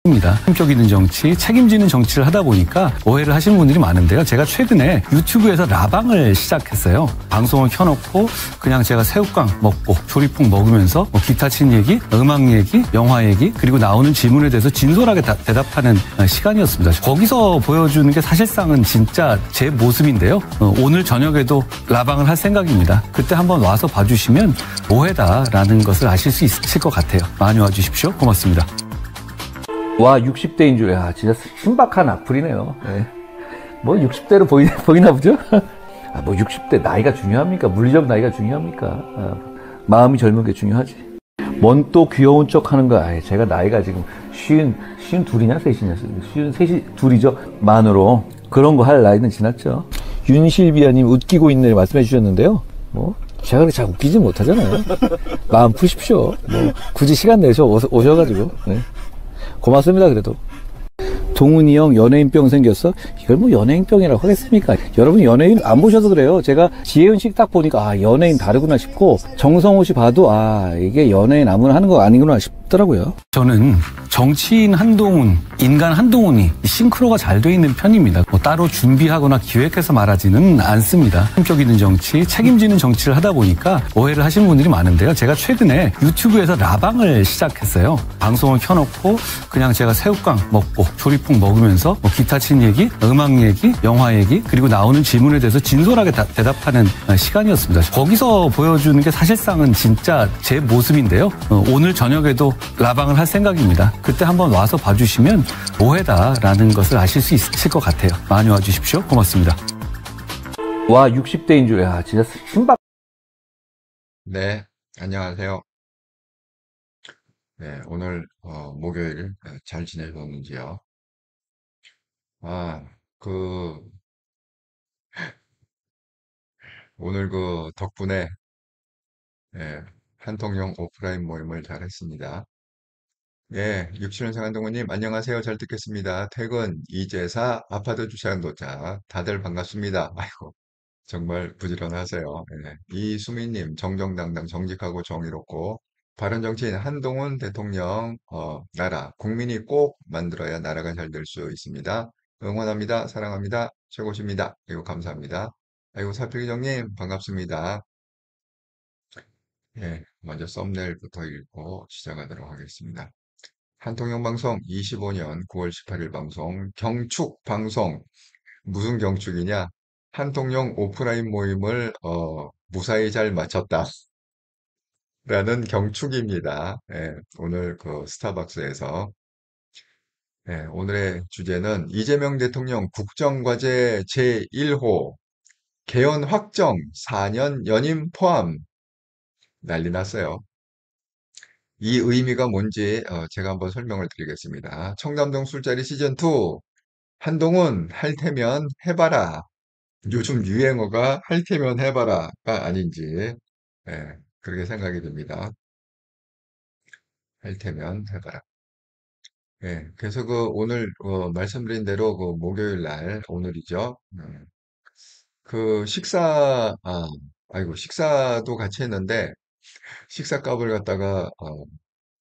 입니다. 품격 있는 정치, 책임지는 정치를 하다 보니까 오해를 하시는 분들이 많은데요. 제가 최근에 유튜브에서 라방을 시작했어요. 방송을 켜놓고 그냥 제가 새우깡 먹고 조리풍 먹으면서 기타 친 얘기, 음악 얘기, 영화 얘기, 그리고 나오는 질문에 대해서 진솔하게 대답하는 시간이었습니다. 거기서 보여주는 게 사실상은 진짜 제 모습인데요. 오늘 저녁에도 라방을 할 생각입니다. 그때 한번 와서 봐주시면 오해다라는 것을 아실 수 있을 것 같아요. 많이 와주십시오. 고맙습니다. 와, 60대인 줄, 야, 진짜 신박한 악플이네요. 네. 뭐 60대로 보이나 보죠? 뭐 60대 나이가 중요합니까? 물리적 나이가 중요합니까? 마음이 젊은 게 중요하지. 뭔 또 귀여운 척 하는 거야. 제가 나이가 지금 52이냐, 3이냐, 53이 둘이죠. 만으로. 그런 거 할 나이는 지났죠. 윤실비아님 웃기고 있네 말씀해 주셨는데요. 뭐, 제가 그렇게 잘 웃기지 못하잖아요. 마음 푸십시오. 뭐, 굳이 시간 내서 오셔가지고. 네. 고맙습니다, 그래도. 동훈이 형 연예인병 생겼어? 이걸 뭐 연예인병이라고 하겠습니까? 여러분 연예인 안 보셔서 그래요. 제가 지혜은 씨 딱 보니까 아, 연예인 다르구나 싶고 정성호 씨 봐도 아, 이게 연예인 아무나 하는 거 아니구나 싶더라고요. 저는 정치인 한동훈, 인간 한동훈이 싱크로가 잘 돼 있는 편입니다. 뭐 따로 준비하거나 기획해서 말하지는 않습니다. 품격 있는 정치, 책임지는 정치를 하다 보니까 오해를 하시는 분들이 많은데요. 제가 최근에 유튜브에서 라방을 시작했어요. 방송을 켜놓고 그냥 제가 새우깡 먹고 조리풍 먹으면서 기타 친 얘기, 음악 얘기, 영화 얘기, 그리고 나오는 질문에 대해서 진솔하게 대답하는 시간이었습니다. 거기서 보여주는 게 사실상은 진짜 제 모습인데요. 오늘 저녁에도 라방을 할 생각입니다. 그때 한번 와서 봐주시면 오해다라는 것을 아실 수 있을 것 같아요. 많이 와주십시오. 고맙습니다. 와, 60대인 줄, 야, 진짜 신박. 네, 안녕하세요. 네, 오늘 목요일 잘 지내셨는지요? 아, 그 오늘 그 덕분에 예, 한통령 오프라인 모임을 잘 했습니다. 예, 67년생 한동훈님 안녕하세요. 잘 듣겠습니다. 퇴근, 이제사, 아파트 주차장 도착. 다들 반갑습니다. 아이고, 정말 부지런하세요. 예. 이수민님, 정정당당 정직하고 정의롭고 바른 정치인 한동훈 대통령 나라 국민이 꼭 만들어야 나라가 잘 될 수 있습니다. 응원합니다. 사랑합니다. 최고십니다. 이거 감사합니다. 아이고 사필경님 반갑습니다. 예, 먼저 썸네일부터 읽고 시작하도록 하겠습니다. 한통령 방송 25년 9월 18일 방송 경축 방송 무슨 경축이냐? 한통령 오프라인 모임을 무사히 잘 마쳤다. 라는 경축입니다. 예, 오늘 그 스타벅스에서 오늘의 주제는 이재명 대통령 국정과제 제1호 개헌 확정 4년 연임 포함 난리 났어요. 이 의미가 뭔지 제가 한번 설명을 드리겠습니다. 청담동 술자리 시즌2 한동훈 할 테면 해봐라. 요즘 유행어가 할 테면 해봐라가 아닌지 그렇게 생각이 듭니다. 할 테면 해봐라. 그래서 그 오늘 말씀드린 대로 그 목요일 날 오늘이죠. 그 아이고 식사도 같이 했는데 식사값을 갖다가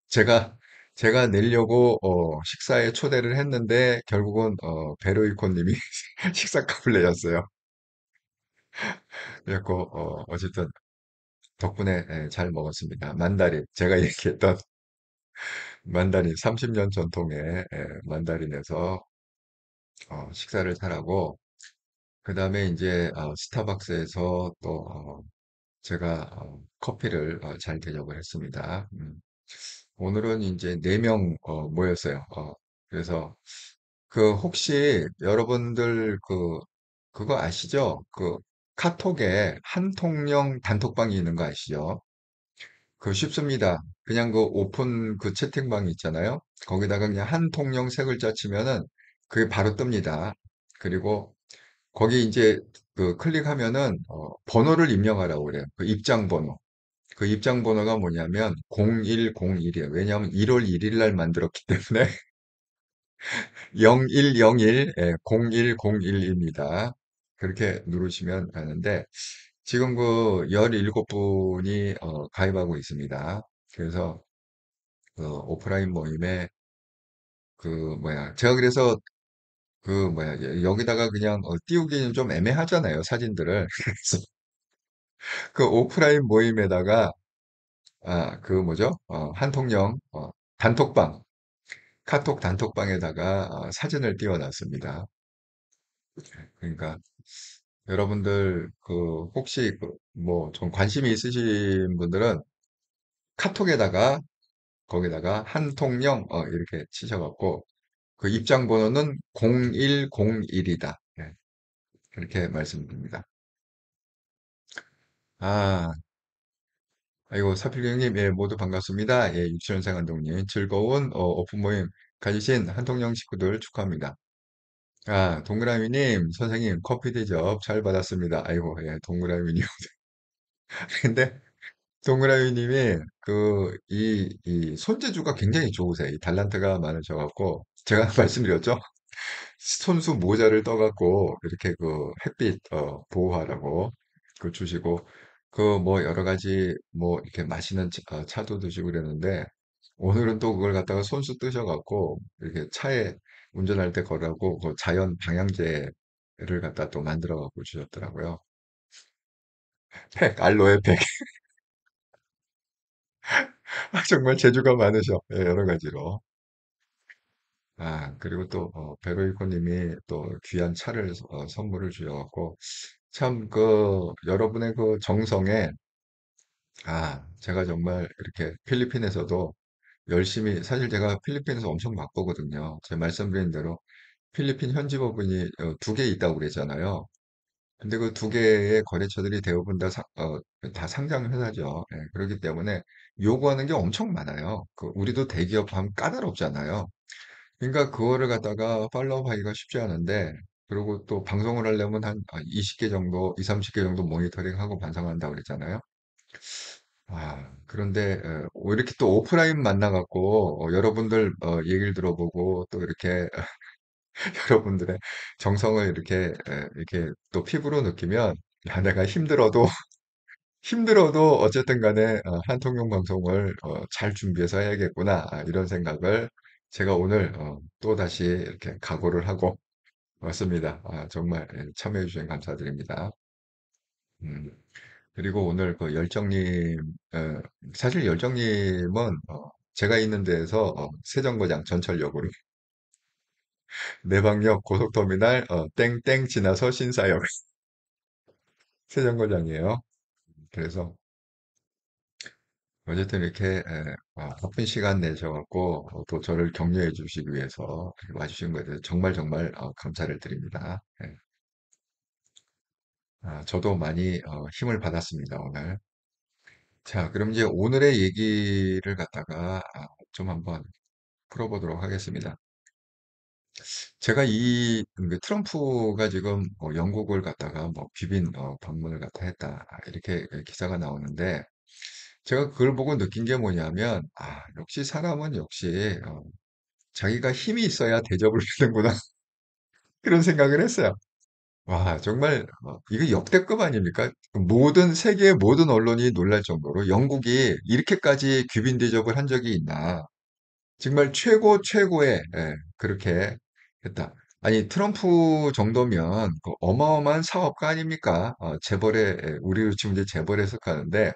제가 제가 내려고 식사에 초대를 했는데 결국은 베로이코님이 식사값을 내셨어요. 그래갖고 어쨌든 덕분에 잘 먹었습니다. 만다린 제가 얘기했던 만다린 30년 전통의 만다린에서 식사를 잘하고 그 다음에 이제 스타벅스에서 또 제가 커피를 잘 대접을 했습니다. 오늘은 이제 4명 모였어요. 그래서 그 혹시 여러분들 그거 아시죠? 그 카톡에 한통령 단톡방이 있는 거 아시죠? 그거 쉽습니다. 그냥 그 오픈 그 채팅방이 있잖아요. 거기다가 그냥 한통령 세 글자 치면은 그게 바로 뜹니다. 그리고 거기 이제 그 클릭하면은 번호를 입력하라고 그래요. 그 입장 번호. 그 입장 번호가 뭐냐면 0101이에요. 왜냐하면 1월 1일 날 만들었기 때문에 0101, 0101입니다. 그렇게 누르시면 가는데 지금 그 17분이 가입하고 있습니다. 그래서 그 오프라인 모임에 그, 뭐야. 제가 그래서 그, 뭐야. 여기다가 그냥 띄우기는 좀 애매하잖아요. 사진들을. 그래서 그 오프라인 모임에다가, 그 뭐죠? 한통령, 단톡방, 카톡 단톡방에다가 사진을 띄워놨습니다. 그러니까 여러분들 그 혹시 뭐 좀 관심이 있으신 분들은 카톡에다가 거기다가 한통령 이렇게 치셔갖고 그 입장 번호는 0101이다. 그렇게 말씀드립니다. 아, 아이고 사필경님, 예, 모두 반갑습니다. 예, 유치원생 감독님 즐거운 오픈 모임 가지신 한통령 식구들 축하합니다. 동그라미님, 선생님 커피 대접 잘 받았습니다. 아이고, 예, 동그라미님. 근데 동그라미님이 이 손재주가 굉장히 좋으세요. 이 달란트가 많으셔갖고 제가 말씀드렸죠. 손수 모자를 떠갖고 이렇게 그 햇빛 보호하라고 그 주시고 그 뭐 여러 가지 뭐 이렇게 마시는 차도 드시고 그랬는데 오늘은 또 그걸 갖다가 손수 뜨셔갖고 이렇게 차에 운전할 때 걸라고 그 자연 방향제를 갖다 또 만들어 갖고 주셨더라고요. 알로에 팩. 정말 재주가 많으셔. 예, 여러 가지로. 그리고 또, 베로이코님이 또 귀한 차를 선물을 주셔갖고, 참, 여러분의 그 정성에, 제가 정말 이렇게 필리핀에서도 열심히, 사실 제가 필리핀에서 엄청 바쁘거든요. 제가 말씀드린 대로 필리핀 현지 법인이 두 개 있다고 그랬잖아요. 근데 그 두 개의 거래처들이 대부분 다 상장 회사죠. 예, 그렇기 때문에 요구하는 게 엄청 많아요. 우리도 대기업 하면 까다롭잖아요. 그러니까 그거를 갖다가 팔로우 하기가 쉽지 않은데, 그리고 또 방송을 하려면 한 20개 정도, 2, 30개 정도 모니터링하고 반성한다고 그랬잖아요. 그런데 이렇게 또 오프라인 만나갖고 여러분들 얘기를 들어보고 또 이렇게 여러분들의 정성을 이렇게 또 피부로 느끼면 내가 힘들어도 어쨌든 간에 한통용 방송을 잘 준비해서 해야겠구나 이런 생각을 제가 오늘 또다시 이렇게 각오를 하고 왔습니다. 정말 참여해 주셔서 감사드립니다. 음, 그리고 오늘 그 열정님, 사실 열정님은 제가 있는 데에서 세정거장 전철역으로 내방역 고속터미널 땡땡 지나서 신사역 세정거장이에요. 그래서 어쨌든 이렇게 바쁜 시간 내셔갖고 또 저를 격려해 주시기 위해서 이렇게 와주신 것에 대해서 정말 정말 감사를 드립니다. 예. 저도 많이 힘을 받았습니다, 오늘. 자, 그럼 이제 오늘의 얘기를 갖다가 좀 한번 풀어보도록 하겠습니다. 제가 트럼프가 지금 영국을 갖다가 뭐 귀빈 방문을 갖다 했다 이렇게 기사가 나오는데 제가 그걸 보고 느낀 게 뭐냐면 역시 사람은 역시 자기가 힘이 있어야 대접을 받는구나 그런 생각을 했어요. 와, 정말 이거 역대급 아닙니까? 모든 세계의 모든 언론이 놀랄 정도로 영국이 이렇게까지 귀빈 대접을 한 적이 있나? 정말 최고의 그렇게 했다. 아니 트럼프 정도면 그 어마어마한 사업가 아닙니까? 재벌에 우리로 치면 이제 재벌에 속하는데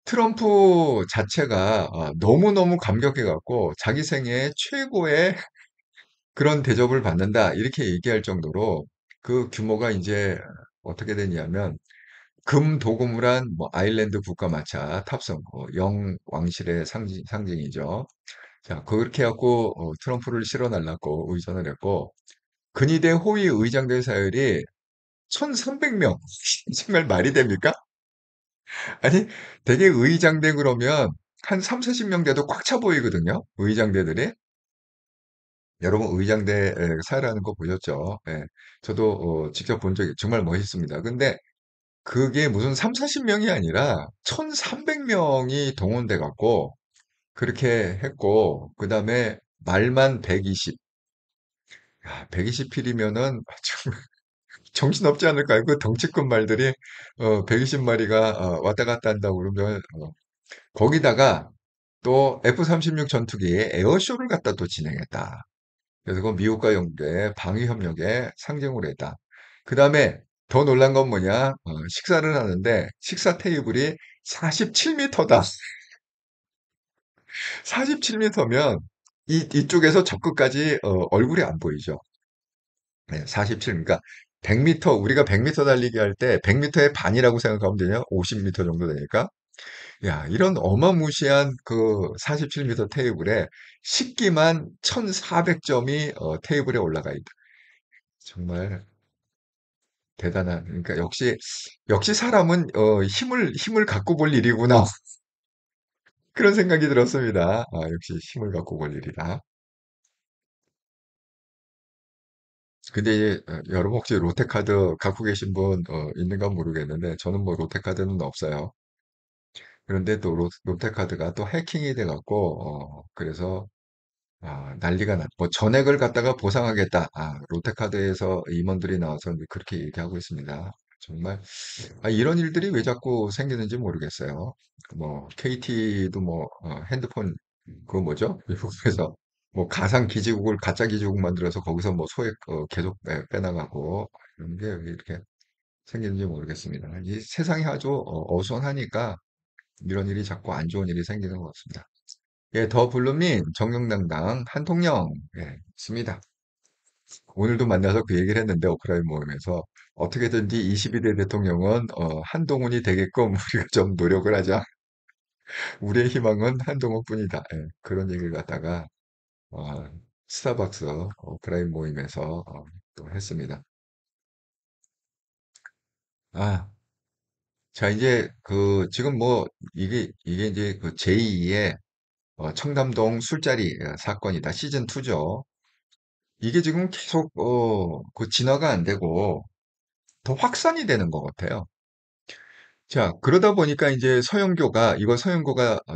트럼프 자체가 너무너무 감격해갖고 자기 생애 최고의 그런 대접을 받는다 이렇게 얘기할 정도로 그 규모가 이제 어떻게 되냐면 금도구물한 뭐 아일랜드 국가마차 탑승 영왕실의 상징이죠. 자, 그렇게 해갖고 트럼프를 실어날랐고 의전을 했고 근위대 호위 의장대 사열이 1,300명. 정말 말이 됩니까? 아니, 되게 의장대 그러면 한 3, 40명 돼도 꽉 차 보이거든요. 의장대들이. 여러분 의장대 사열하는 거 보셨죠? 예. 저도 직접 본 적이 정말 멋있습니다. 근데 그게 무슨 3, 40명이 아니라 1,300명이 동원돼 갖고 그렇게 했고 그다음에 말만 120. 120필이면은 정신없지 않을까요? 그 덩치큰 말들이 120마리가 왔다 갔다 한다고 그러면 거기다가 또 F-36 전투기에 에어쇼를 갖다 또 진행했다. 그래서 그 미국과 영국의 방위 협력의 상징으로 했다. 그 다음에 더 놀란 건 뭐냐? 식사를 하는데 식사 테이블이 47m다. 47m면 이쪽에서 저 끝까지 얼굴이 안 보이죠. 네, 47, 그러니까 100m, 우리가 100m 달리기 할 때 100m의 반이라고 생각하면 되냐? 50m 정도 되니까. 야, 이런 어마무시한 그 47m 테이블에 식기만 1400점이 테이블에 올라가 있다. 정말 대단한, 그러니까 역시 사람은 힘을 갖고 볼 일이구나. 그런 생각이 들었습니다. 아, 역시 힘을 갖고 볼 일이다. 근데 여러분 혹시 롯데카드 갖고 계신 분 있는가 모르겠는데 저는 뭐 롯데카드는 없어요. 그런데 또 롯데카드가 또 해킹이 돼갖고 그래서 난리가 났. 뭐 전액을 갖다가 보상하겠다. 롯데카드에서 임원들이 나와서 이제 그렇게 얘기하고 있습니다. 정말 이런 일들이 왜 자꾸 생기는지 모르겠어요. 뭐 KT도 뭐 핸드폰 그거 뭐죠? 미국에서 뭐 가상 기지국을 가짜 기지국 만들어서 거기서 뭐 소액 계속 빼나가고 이런 게 왜 이렇게 생기는지 모르겠습니다. 이 세상이 아주 어수선하니까 이런 일이 자꾸 안 좋은 일이 생기는 것 같습니다. 예, 더 블루민 정정당당 한통령 있습니다. 오늘도 만나서 그 얘기를 했는데 오프라인 모임에서 어떻게든지 22대 대통령은 한동훈이 되게끔 우리가 좀 노력을 하자. 우리의 희망은 한동훈뿐이다. 예, 그런 얘기를 갖다가 어, 스타벅스 오프라인 모임에서 또 했습니다. 아, 자 이제 그 지금 뭐 이게 이제 그 제2의 청담동 술자리 사건이다. 시즌 2죠. 이게 지금 계속 그 진화가 안 되고 더 확산이 되는 것 같아요. 자, 그러다 보니까 이제 서영교가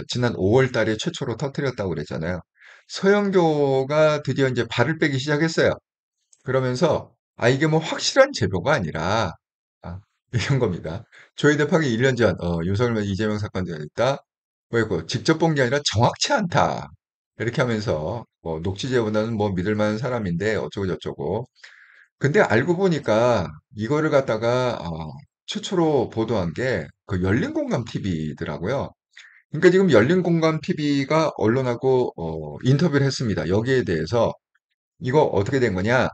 지난 5월 달에 최초로 터뜨렸다고 그랬잖아요. 서영교가 드디어 이제 발을 빼기 시작했어요. 그러면서, 이게 뭐 확실한 제보가 아니라, 아, 이런 겁니다. 조희 대파이 1년 전, 윤석열 이재명 사건 전에 있다. 뭐고 직접 본 게 아니라 정확치 않다. 이렇게 하면서, 뭐, 녹취제보다는 뭐 믿을 만한 사람인데, 어쩌고 저쩌고. 근데 알고 보니까 이거를 갖다가 최초로 보도한 게 그 열린공감 TV더라고요. 그러니까 지금 열린공감 TV가 언론하고 인터뷰를 했습니다. 여기에 대해서 이거 어떻게 된 거냐?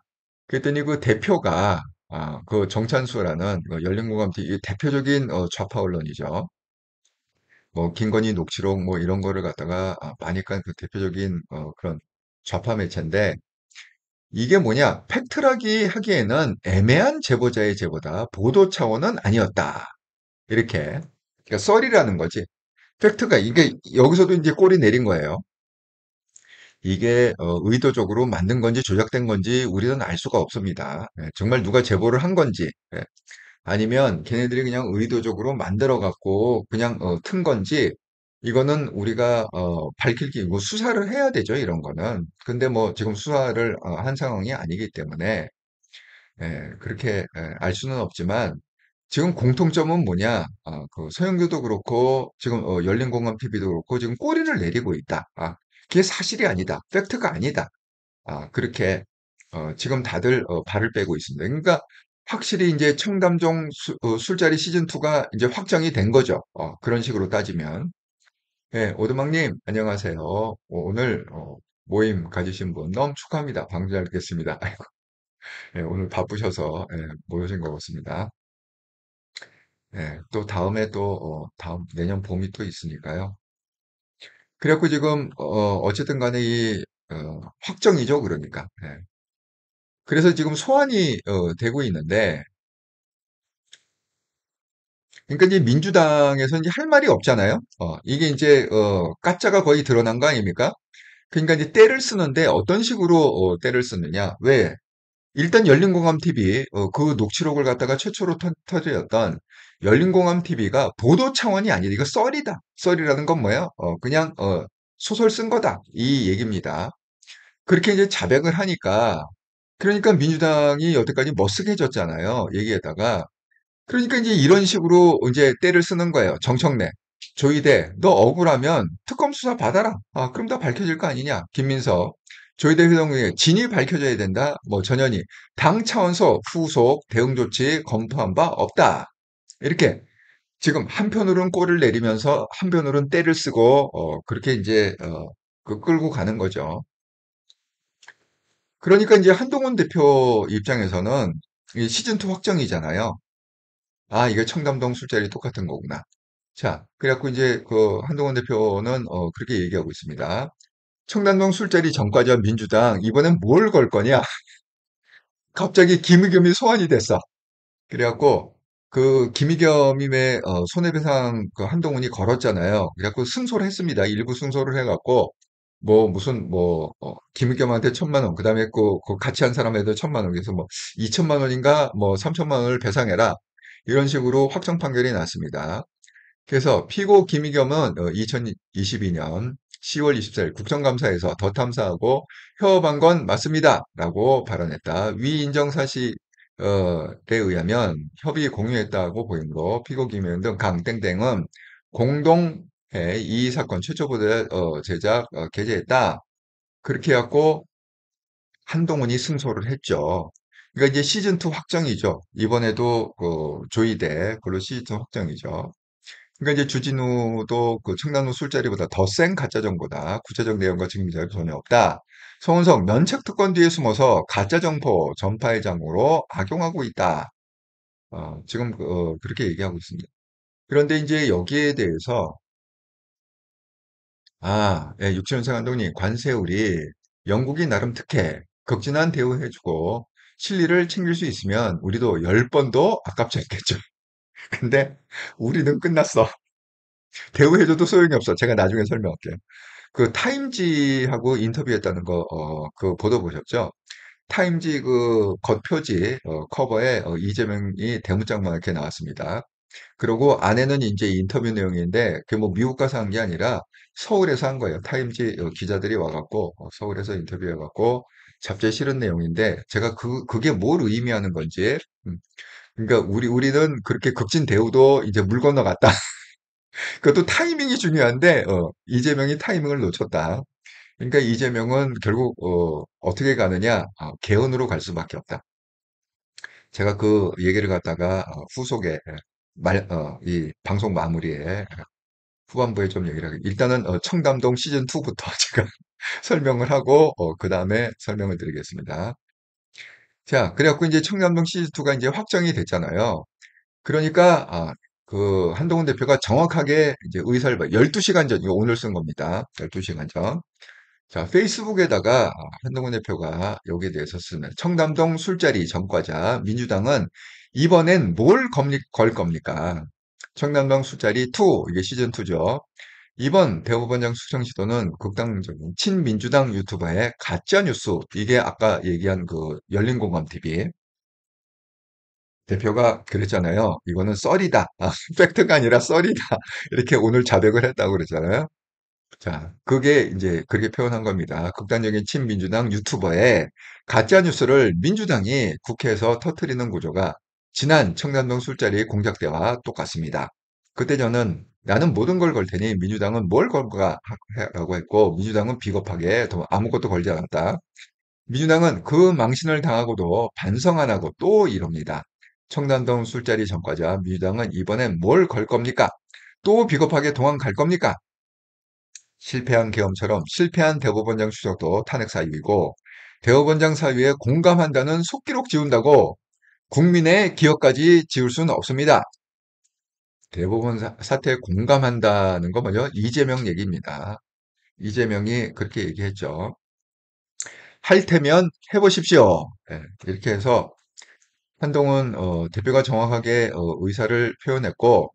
그랬더니 그 대표가 그 정찬수라는 그 열린공감 TV 대표적인 좌파 언론이죠. 뭐 김건희 녹취록 뭐 이런 거를 갖다가 많이 깐 그 대표적인 그런 좌파 매체인데 이게 뭐냐? 팩트라기 하기에는 애매한 제보자의 제보다. 보도 차원은 아니었다. 이렇게. 그러니까 썰이라는 거지. 팩트가 이게 여기서도 이제 꼬리 내린 거예요. 이게 의도적으로 만든 건지 조작된 건지 우리는 알 수가 없습니다. 정말 누가 제보를 한 건지 아니면 걔네들이 그냥 의도적으로 만들어 갖고 그냥 튼 건지 이거는 우리가 밝힐 뭐 수사를 해야 되죠. 이런 거는. 근데 뭐 지금 수사를 한 상황이 아니기 때문에 그렇게 알 수는 없지만 지금 공통점은 뭐냐? 그 서영교도 그렇고 지금 열린공감 TV도 그렇고 지금 꼬리를 내리고 있다. 그게 사실이 아니다. 팩트가 아니다. 그렇게 지금 다들 발을 빼고 있습니다. 그러니까 확실히 이제 청담동 술자리 시즌 2가 이제 확정이 된 거죠. 그런 식으로 따지면. 오두막님, 안녕하세요. 오늘 모임 가지신 분 너무 축하합니다. 방금 잘 듣겠습니다. 오늘 바쁘셔서 모여진 것 같습니다. 또 다음에 또 다음 내년 봄이 또 있으니까요. 그래갖고 지금 어쨌든 간에 이 확정이죠, 그러니까. 그래서 지금 소환이 되고 있는데, 그러니까 이제 민주당에서 이제 할 말이 없잖아요. 이게 이제 가짜가 거의 드러난 거 아닙니까? 그러니까 이제 때를 쓰는데 어떤 식으로 때를 쓰느냐? 왜? 일단 열린공감 TV 그 녹취록을 갖다가 최초로 터뜨렸던 열린공감 TV가 보도 차원이 아니다. 이거 썰이다. 썰이라는 건 뭐예요? 그냥 소설 쓴 거다. 이 얘기입니다. 그렇게 이제 자백을 하니까 그러니까 민주당이 여태까지 머쓱해졌잖아요. 얘기에다가 그러니까 이제 이런 식으로 이제 때를 쓰는 거예요. 정청래, 조이대, 너 억울하면 특검 수사 받아라. 그럼 다 밝혀질 거 아니냐? 김민석. 조희대 회장의 진위 밝혀져야 된다. 뭐 전현희 당 차원서 후속 대응 조치 검토한 바 없다. 이렇게 지금 한편으로는 꼴을 내리면서 한편으로는 떼를 쓰고 그렇게 이제 그 끌고 가는 거죠. 그러니까 이제 한동훈 대표 입장에서는 이 시즌2 확정이잖아요. 아, 이게 청담동 술자리 똑같은 거구나. 자, 그래갖고 이제 그 한동훈 대표는 그렇게 얘기하고 있습니다. 청담동 술자리 전과자 민주당 이번엔 뭘 걸 거냐? 갑자기 김의겸이 소환이 됐어. 그래갖고 그 김의겸임의 손해배상 그 한동훈이 걸었잖아요. 그래갖고 승소를 했습니다. 일부 승소를 해갖고 뭐 무슨 뭐 김의겸한테 1,000만 원, 그다음에 그 같이 한 사람에도 1,000만 원, 그래서 뭐 2천만 원인가 뭐 3천만 원을 배상해라 이런 식으로 확정 판결이 났습니다. 그래서 피고 김의겸은 2022년 10월 24일 국정감사에서 더 탐사하고 협업한 건 맞습니다라고 발언했다. 위 인정 사실에 의하면 협의 공유했다고 보이므로 피고 김의겸 등 강땡땡은 공동해 이 사건 최초 보도 제작 게재했다. 그렇게 해갖고 한동훈이 승소를 했죠. 그러니까 이제 시즌2 확정이죠. 이번에도 그 조이대 그걸로 시즌2 확정이죠. 그러니까 이제 주진우도 그 청남로 술자리보다 더 센 가짜 정보다. 구체적 내용과 증거 자료가 전혀 없다. 송은석 면책 특권 뒤에 숨어서 가짜 정보 전파의 장으로 악용하고 있다. 지금 그렇게 얘기하고 있습니다. 그런데 이제 여기에 대해서 예, 육지연생 감독님 관세울이 영국이 나름 특혜, 극진한 대우해주고 실리를 챙길 수 있으면 우리도 10번도 아깝지 않겠죠. 근데 우리는 끝났어. 대우해줘도 소용이 없어. 제가 나중에 설명할게요. 그 타임지하고 인터뷰했다는 거, 그 보도 보셨죠? 타임지 그 겉표지, 커버에 이재명이 대문짝만 이렇게 나왔습니다. 그리고 안에는 이제 인터뷰 내용인데, 그게 뭐 미국 가서 한 게 아니라 서울에서 한 거예요. 타임지 기자들이 와갖고, 서울에서 인터뷰해갖고, 잡지에 실은 내용인데, 제가 그게 뭘 의미하는 건지, 그러니까 우리는 그렇게 극진 대우도 이제 물 건너갔다. 그것도 타이밍이 중요한데, 이재명이 타이밍을 놓쳤다. 그러니까 이재명은 결국 떻게 가느냐? 개헌으로 갈 수밖에 없다. 제가 그 얘기를 갖다가 후속에 이 방송 마무리에 후반부에 좀 얘기를 하겠 일단은 청담동 시즌 2부터 제가 설명을 하고 그 다음에 설명을 드리겠습니다. 자, 그래갖고 이제 청담동 시즌 2가 이제 확정이 됐잖아요. 그러니까 그 한동훈 대표가 정확하게 이제 의사를 12시간 전, 이거 오늘 쓴 겁니다. 12시간 전. 자, 페이스북에다가 한동훈 대표가 여기에 대해서 쓰는 청담동 술자리 전과자 민주당은 이번엔 뭘 걸 겁니까? 청담동 술자리 2, 이게 시즌 2죠. 이번 대법원장 수정 시도는 극단적인 친민주당 유튜버의 가짜 뉴스, 이게 아까 얘기한 그 열린공감 TV 대표가 그랬잖아요. 이거는 썰이다. 팩트가 아니라 썰이다. 이렇게 오늘 자백을 했다고 그랬잖아요. 자, 그게 이제 그렇게 표현한 겁니다. 극단적인 친민주당 유튜버의 가짜 뉴스를 민주당이 국회에서 터트리는 구조가 지난 청담동 술자리 공작 때와 똑같습니다. 그때 저는 나는 모든 걸 걸 테니 민주당은 뭘 걸까 라고 했고 민주당은 비겁하게 아무것도 걸지 않았다. 민주당은 그 망신을 당하고도 반성 안 하고 또 이럽니다. 청담동 술자리 전과자 민주당은 이번엔 뭘 걸 겁니까? 또 비겁하게 도망갈 겁니까? 실패한 계엄처럼 실패한 대법원장 추적도 탄핵 사유이고 대법원장 사유에 공감한다는 속기록 지운다고 국민의 기억까지 지울 수는 없습니다. 대법원 사태에 공감한다는 거 뭐죠? 이재명 얘기입니다. 이재명이 그렇게 얘기했죠. 할 테면 해보십시오. 예, 이렇게 해서 한동훈 대표가 정확하게 의사를 표현했고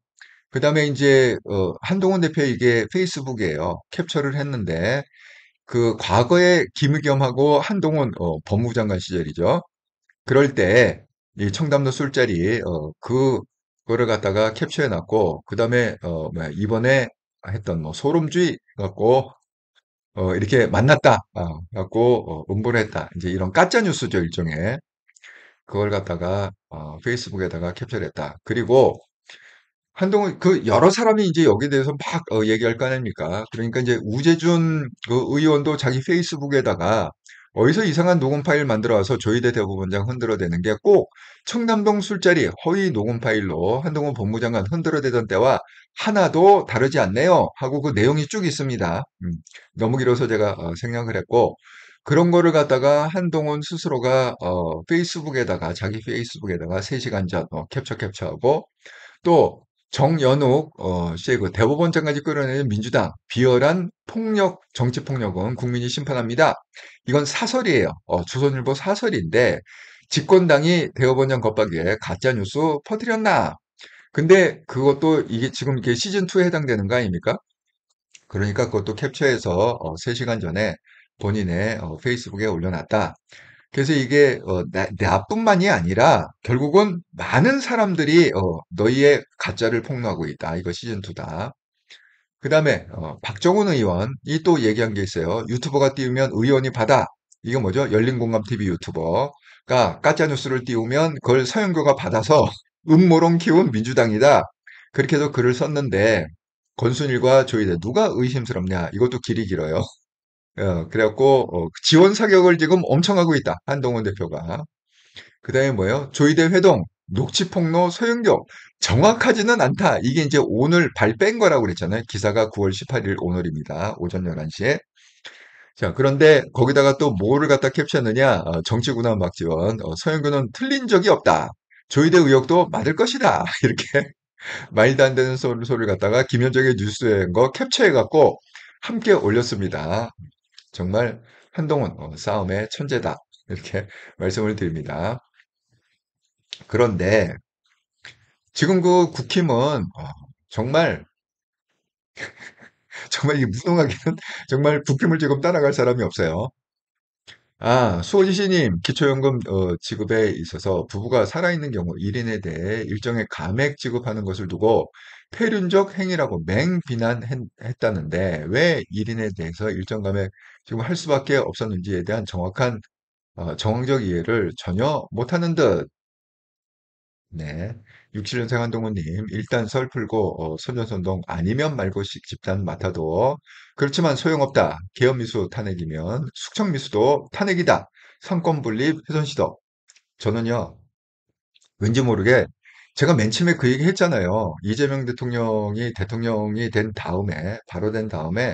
그 다음에 이제 한동훈 대표 이게 페이스북이에요. 캡처를 했는데 그 과거에 김의겸하고 한동훈 법무부 장관 시절이죠. 그럴 때 이 청담도 술자리 그거를 갖다가 캡처해 놨고 그다음에 이번에 했던 뭐 소름주의 갖고 이렇게 만났다 갖고 음보를 했다. 이제 이런 가짜 뉴스죠, 일종의. 그걸 갖다가 페이스북에다가 캡처를 했다. 그리고 한동훈 그 여러 사람이 이제 여기에 대해서 막 얘기할 거 아닙니까? 그러니까 이제 우재준 그 의원도 자기 페이스북에다가 어디서 이상한 녹음 파일 만들어 와서 조희대 대법원장 흔들어대는 게 꼭 청남동 술자리 허위 녹음 파일로 한동훈 법무장관 흔들어대던 때와 하나도 다르지 않네요 하고 그 내용이 쭉 있습니다. 너무 길어서 제가 생략을 했고 그런 거를 갖다가 한동훈 스스로가 페이스북에다가 자기 페이스북에다가 3시간 전 캡처하고 또 정연욱 씨의 그 대법원장까지 끌어내는 민주당 비열한 폭력, 정치 폭력은 국민이 심판합니다. 이건 사설이에요. 조선일보 사설인데 집권당이 대법원장 겁박에 가짜 뉴스 퍼뜨렸나? 근데 그것도 이게 지금 이게 시즌 2에 해당되는 거 아닙니까? 그러니까 그것도 캡처해서 3시간 전에 본인의 페이스북에 올려놨다. 그래서 이게 나뿐만이 아니라 결국은 많은 사람들이 너희의 가짜를 폭로하고 있다. 이거 시즌2다. 그 다음에 박정훈 의원이 또 얘기한 게 있어요. 유튜버가 띄우면 의원이 받아. 이거 뭐죠? 열린공감TV 유튜버가 가짜뉴스를 띄우면 그걸 서영교가 받아서 음모론 키운 민주당이다. 그렇게 해서 글을 썼는데 권순일과 조희대 누가 의심스럽냐? 이것도 길이 길어요. 그래갖고 지원 사격을 지금 엄청 하고 있다. 한동훈 대표가. 그다음에 뭐예요? 조희대 회동, 녹취폭로 소용격. 정확하지는 않다. 이게 이제 오늘 발 뺀 거라고 그랬잖아요. 기사가 9월 18일 오늘입니다. 오전 11시에. 자, 그런데 거기다가 또 뭐를 갖다 캡처했느냐? 정치군함 박지원. 서영교는 틀린 적이 없다. 조희대 의혹도 맞을 것이다. 이렇게 말도 안 되는 소리를 갖다가 김현정의 뉴스에 거 캡처해갖고 함께 올렸습니다. 정말 한동훈 싸움의 천재다. 이렇게 말씀을 드립니다. 그런데 지금 그 국힘은 정말 정말 이 무능하게는 정말 국힘을 지금 따라갈 사람이 없어요. 수호지시님, 기초연금 지급에 있어서 부부가 살아있는 경우 1인에 대해 일정의 감액 지급하는 것을 두고 폐륜적 행위라고 맹비난했다는데 왜 1인에 대해서 일정 감액 지금 할 수밖에 없었는지에 대한 정확한 정황적 이해를 전혀 못하는 듯. 네. 67년생 한동훈님, 일단 설 풀고, 선전선동 아니면 말고식 집단 맡아도. 그렇지만 소용없다. 계엄미수 탄핵이면 숙청미수도 탄핵이다. 상권분립 훼손시도. 저는요, 왠지 모르게 제가 맨 처음에 그 얘기 했잖아요. 이재명 대통령이 된 다음에, 바로 된 다음에,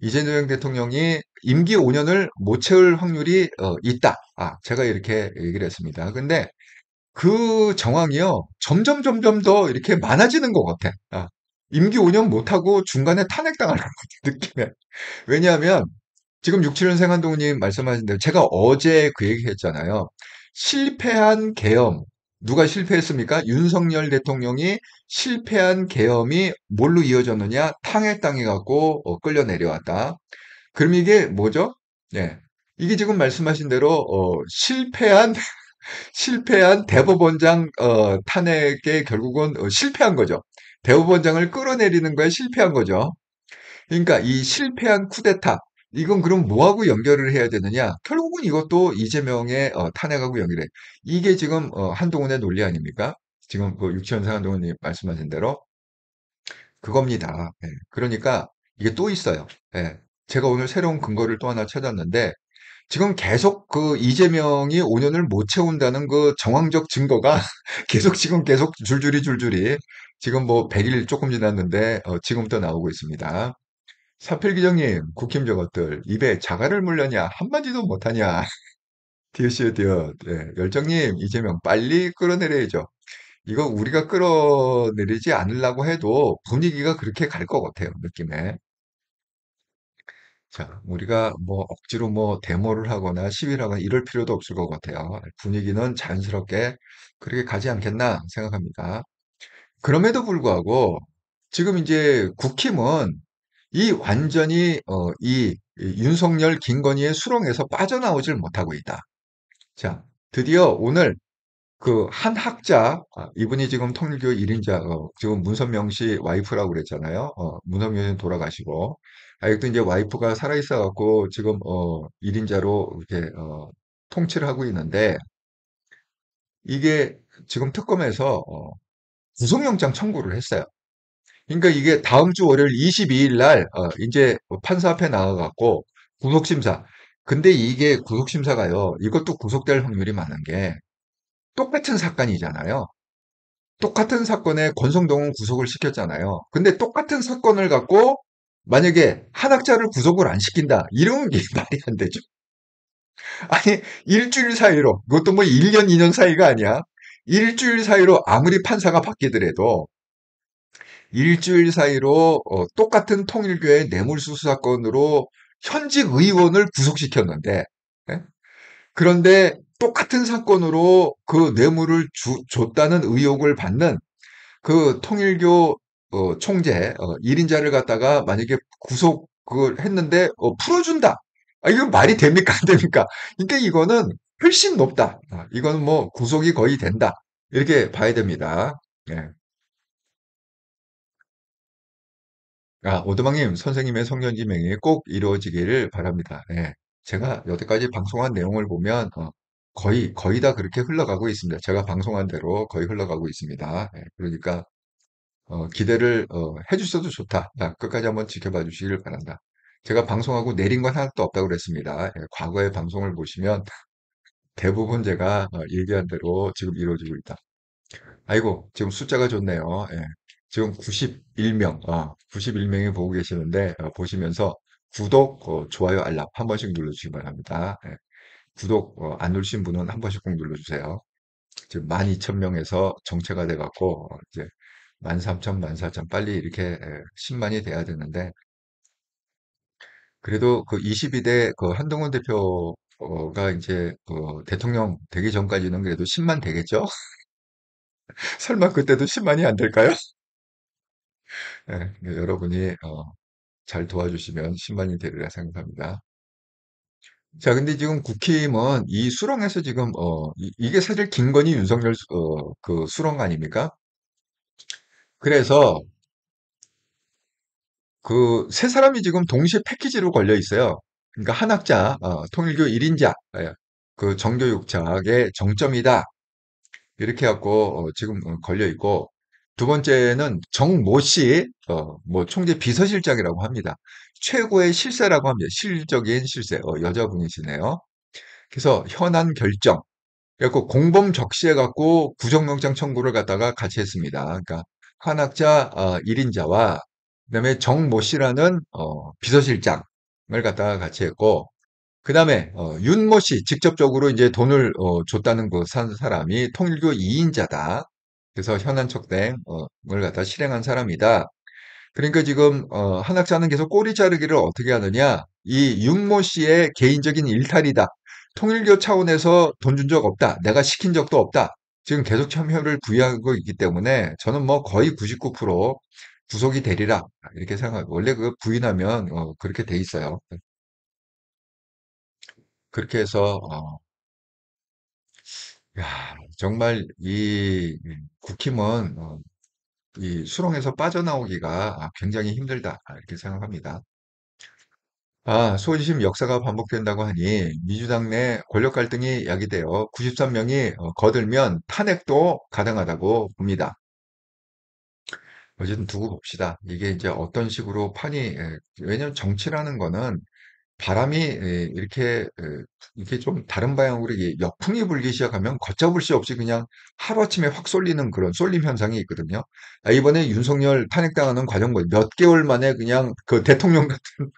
이재명 대통령이 임기 5년을 못 채울 확률이 있다. 제가 이렇게 얘기를 했습니다. 근데 그 정황이요. 점점 더 이렇게 많아지는 것 같아. 임기 5년 못하고 중간에 탄핵당하는 것 같은 느낌에. 왜냐하면 지금 67년생 한동훈님 말씀하신 대로 제가 어제 그 얘기 했잖아요. 실패한 계엄. 누가 실패했습니까? 윤석열 대통령이 실패한 계엄이 뭘로 이어졌느냐? 탄핵당해갖고 끌려 내려왔다. 그럼 이게 뭐죠? 네. 이게 지금 말씀하신 대로 실패한 대법원장 탄핵에 결국은 실패한 거죠. 대법원장을 끌어내리는 거에 실패한 거죠. 그러니까 이 실패한 쿠데타 이건 그럼 뭐하고 연결을 해야 되느냐? 결국은 이것도 이재명의 탄핵하고 연결해. 이게 지금 한동훈의 논리 아닙니까? 지금 그 육치현상 한동훈이 말씀하신 대로 그겁니다. 예. 그러니까 이게 또 있어요. 예. 제가 오늘 새로운 근거를 또 하나 찾았는데 지금 계속 그 이재명이 5년을 못 채운다는 그 정황적 증거가 계속 줄줄이 지금 뭐 100일 조금 지났는데 지금부터 나오고 있습니다. 사필기정님, 국힘 저것들 입에 자갈을 물려냐 한마디도 못하냐. 디귿이요 디귿. 예, 열정님, 이재명 빨리 끌어내려야죠. 이거 우리가 끌어내리지 않으려고 해도 분위기가 그렇게 갈 것 같아요, 느낌에. 자, 우리가 뭐 억지로 뭐 데모를 하거나 시위를 하거나 이럴 필요도 없을 것 같아요. 분위기는 자연스럽게 그렇게 가지 않겠나 생각합니다. 그럼에도 불구하고 지금 이제 국힘은 이 완전히 이 윤석열 김건희의 수렁에서 빠져나오질 못하고 있다. 자, 드디어 오늘 그 한 학자, 이분이 지금 통일교 1인자, 지금 문선명 씨 와이프라고 그랬잖아요. 문선명 씨는 돌아가시고, 아직도 이제 와이프가 살아있어갖고 지금 1인자로 이렇게 통치를 하고 있는데, 이게 지금 특검에서 구속영장 청구를 했어요. 그러니까 이게 다음 주 월요일 22일 날, 이제 판사 앞에 나와갖고 구속심사. 근데 이게 구속심사가요, 이것도 구속될 확률이 많은 게 똑같은 사건이잖아요. 똑같은 사건에 권성동은 구속을 시켰잖아요. 근데 똑같은 사건을 갖고 만약에 한 학자를 구속을 안 시킨다. 이런 게 말이 안 되죠. 아니, 일주일 사이로, 그것도 뭐 1년, 2년 사이가 아니야. 일주일 사이로 아무리 판사가 바뀌더라도 일주일 사이로 똑같은 통일교의 뇌물수수 사건으로 현직 의원을 구속시켰는데, 예? 그런데 똑같은 사건으로 그 뇌물을 줬다는 의혹을 받는 그 통일교 총재 1인자를 갖다가 만약에 구속을 했는데 풀어준다. 아, 이거 말이 됩니까? 안 됩니까? 그러니까 이거는 훨씬 높다. 이거는 뭐 구속이 거의 된다. 이렇게 봐야 됩니다. 예. 오두막님, 선생님의 성견지명이 꼭 이루어지기를 바랍니다. 예. 제가 여태까지 방송한 내용을 보면 거의 다 그렇게 흘러가고 있습니다. 제가 방송한 대로 거의 흘러가고 있습니다. 예. 그러니까 기대를 해주셔도 좋다. 끝까지 한번 지켜봐 주시길 바란다. 제가 방송하고 내린 건 하나도 없다고 그랬습니다. 예, 과거의 방송을 보시면 대부분 제가 얘기한 대로 지금 이루어지고 있다. 아이고, 지금 숫자가 좋네요. 예. 지금 91명, 91명이 보고 계시는데, 보시면서 구독, 좋아요, 알람 한 번씩 눌러주시기 바랍니다. 예. 구독, 안 누르신 분은 한 번씩 꼭 눌러주세요. 지금 12,000명에서 정체가 돼갖고, 이제 13,000, 14,000 빨리 이렇게 10만이 돼야 되는데, 그래도 그 22대 그 한동훈 대표가 이제 그 대통령 되기 전까지는 그래도 10만 되겠죠? 설마 그때도 10만이 안 될까요? 예, 여러분이 잘 도와주시면 10만이 되리라 생각합니다. 자, 근데 지금 국힘은 이 수렁에서 지금 이게 사실 김건희 윤석열 그 수렁 아닙니까? 그래서 그 세 사람이 지금 동시에 패키지로 걸려 있어요. 그러니까 한학자, 통일교 1인자, 그 정교육자의 정점이다. 이렇게 해갖고 지금 걸려 있고 두 번째는 정모 씨, 뭐 총재 비서실장이라고 합니다. 최고의 실세라고 합니다. 실적인 실세, 여자분이시네요. 그래서 현안 결정, 그래갖고 공범 적시해갖고 구속영장 청구를 갖다가 같이 했습니다. 그러니까 한학자 1인자와 그다음에 정모 씨라는 비서실장을 갖다가 같이 했고 그다음에 윤모 씨 직접적으로 이제 돈을 줬다는 그 산 사람이 통일교 2인자다. 그래서 현안 척땡을 갖다 실행한 사람이다. 그러니까 지금 한학자는 계속 꼬리 자르기를 어떻게 하느냐? 이 윤모 씨의 개인적인 일탈이다. 통일교 차원에서 돈 준 적 없다. 내가 시킨 적도 없다. 지금 계속 참여를 부여하고 있기 때문에 저는 뭐 거의 99% 구속이 되리라 이렇게 생각하고 원래 그 부인하면 그렇게 돼 있어요. 그렇게 해서 정말 이 국힘은 이 수렁에서 빠져나오기가 굉장히 힘들다 이렇게 생각합니다. 소위심 역사가 반복된다고 하니 민주당 내 권력 갈등이 야기되어 93명이 거들면 탄핵도 가능하다고 봅니다. 어쨌든 두고 봅시다. 이게 이제 어떤 식으로 왜냐면 정치라는 거는 바람이 이렇게 좀 다른 방향으로 이게 역풍이 불기 시작하면 걷잡을 수 없이 그냥 하루아침에 확 쏠리는 그런 쏠림 현상이 있거든요. 이번에 윤석열 탄핵당하는 과정 몇 개월 만에 그냥 그 대통령 같은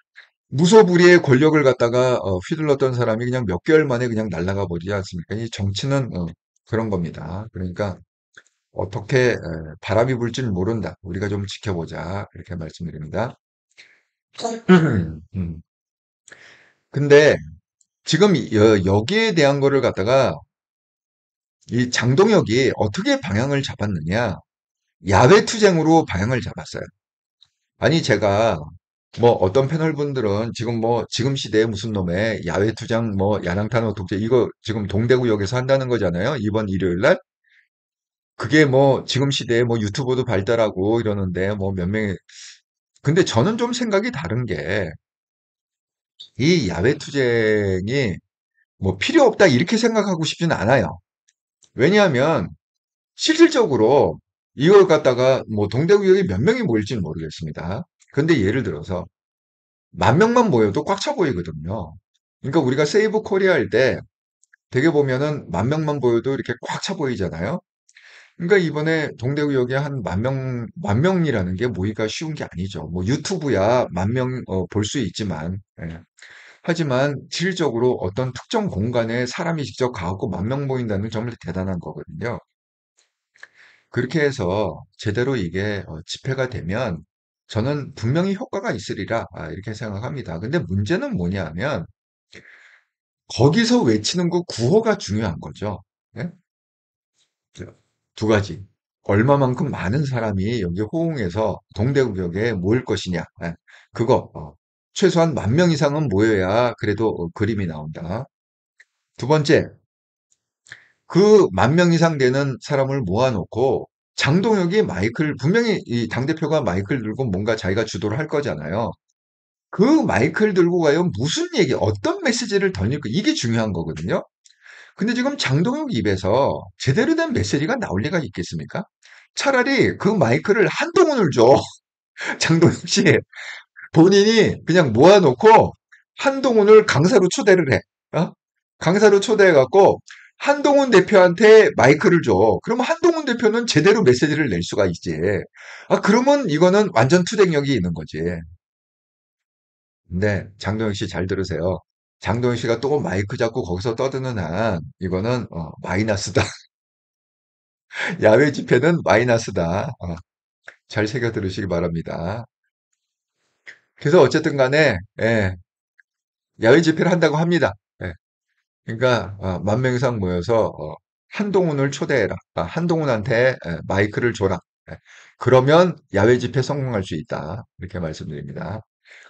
무소불위의 권력을 갖다가 휘둘렀던 사람이 그냥 몇 개월 만에 그냥 날아가 버리지 않습니까? 이 정치는 그런 겁니다. 그러니까 어떻게 바람이 불지는 모른다. 우리가 좀 지켜보자. 이렇게 말씀드립니다. 음. 근데 지금 여기에 대한 거를 갖다가 이 장동혁이 어떻게 방향을 잡았느냐? 야외 투쟁으로 방향을 잡았어요. 아니 제가 뭐 어떤 패널 분들은 지금 뭐 지금 시대에 무슨 놈의 야외 투쟁 뭐 야당탄압 독재 이거 지금 동대구역에서 한다는 거잖아요. 이번 일요일 날. 그게 뭐 지금 시대에 뭐 유튜브도 발달하고 이러는데 뭐 몇 명이 근데 저는 좀 생각이 다른 게 이 야외 투쟁이 뭐 필요 없다 이렇게 생각하고 싶지는 않아요. 왜냐하면 실질적으로 이걸 갖다가 뭐 동대구역에 몇 명이 모일지는 모르겠습니다. 근데 예를 들어서 10,000명만 모여도 꽉 차 보이거든요. 그러니까 우리가 세이브 코리아 할 때 되게 보면은 10,000명만 보여도 이렇게 꽉 차 보이잖아요. 그러니까 이번에 동대구역에 한 10,000명이라는 게 모이기가 쉬운 게 아니죠. 뭐 유튜브야 10,000명 볼 수 있지만, 예. 하지만 질적으로 어떤 특정 공간에 사람이 직접 가고 10,000명 모인다는 건 정말 대단한 거거든요. 그렇게 해서 제대로 이게 집회가 되면 저는 분명히 효과가 있으리라 이렇게 생각합니다. 근데 문제는 뭐냐면 거기서 외치는 그 구호가 중요한 거죠. 예? 두 가지. 얼마만큼 많은 사람이 여기 호응해서 동대구역에 모일 것이냐. 예, 그거 최소한 10,000명 이상은 모여야 그래도 그림이 나온다. 두 번째, 그 10,000명 이상 되는 사람을 모아놓고 장동혁이 마이크를 분명히 이 당대표가 마이크를 들고 뭔가 자기가 주도를 할 거잖아요. 그 마이크를 들고 과연 무슨 얘기, 어떤 메시지를 던질까 이게 중요한 거거든요. 근데 지금 장동혁 입에서 제대로 된 메시지가 나올 리가 있겠습니까? 차라리 그 마이크를 한동훈을 줘. 장동혁 씨. 본인이 그냥 모아놓고 한동훈을 강사로 초대를 해. 어? 강사로 초대해갖고 한동훈 대표한테 마이크를 줘. 그러면 한동훈 대표는 제대로 메시지를 낼 수가 있지. 그러면 이거는 완전 투쟁력이 있는 거지. 근데 장동혁 씨 잘 들으세요. 장동혁 씨가 또 마이크 잡고 거기서 떠드는 한 이거는 마이너스다. 야외 집회는 마이너스다. 잘 새겨 들으시기 바랍니다. 그래서 어쨌든 간에 예, 야외 집회를 한다고 합니다. 예, 그러니까 10,000명 이상 모여서 한동훈을 초대해라. 한동훈한테 마이크를 줘라. 예, 그러면 야외 집회 성공할 수 있다. 이렇게 말씀드립니다.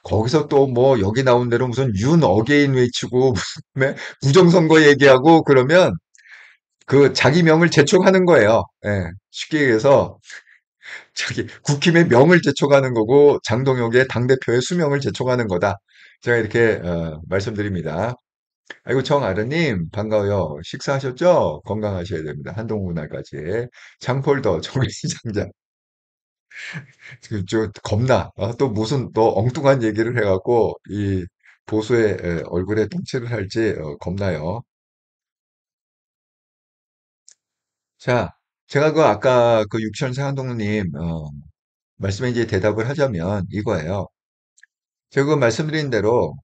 거기서 또 뭐 여기 나온 대로 무슨 윤 어게인 외치고 무슨 부정선거 얘기하고 그러면 그 자기 명을 재촉하는 거예요. 예, 쉽게 얘기해서 저기 국힘의 명을 재촉하는 거고 장동혁의 당대표의 수명을 재촉하는 거다. 제가 이렇게 말씀드립니다. 아이고 정아르님 반가워요. 식사하셨죠? 건강하셔야 됩니다. 한동훈 날까지. 장폴더 정리장장. 저 겁나. 또 무슨 또 엉뚱한 얘기를 해갖고 이 보수의 얼굴에 똥칠을 할지 겁나요. 자, 제가 그 아까 그 육천세 한동훈님 말씀에 이제 대답을 하자면 이거예요. 제가 그 말씀드린 대로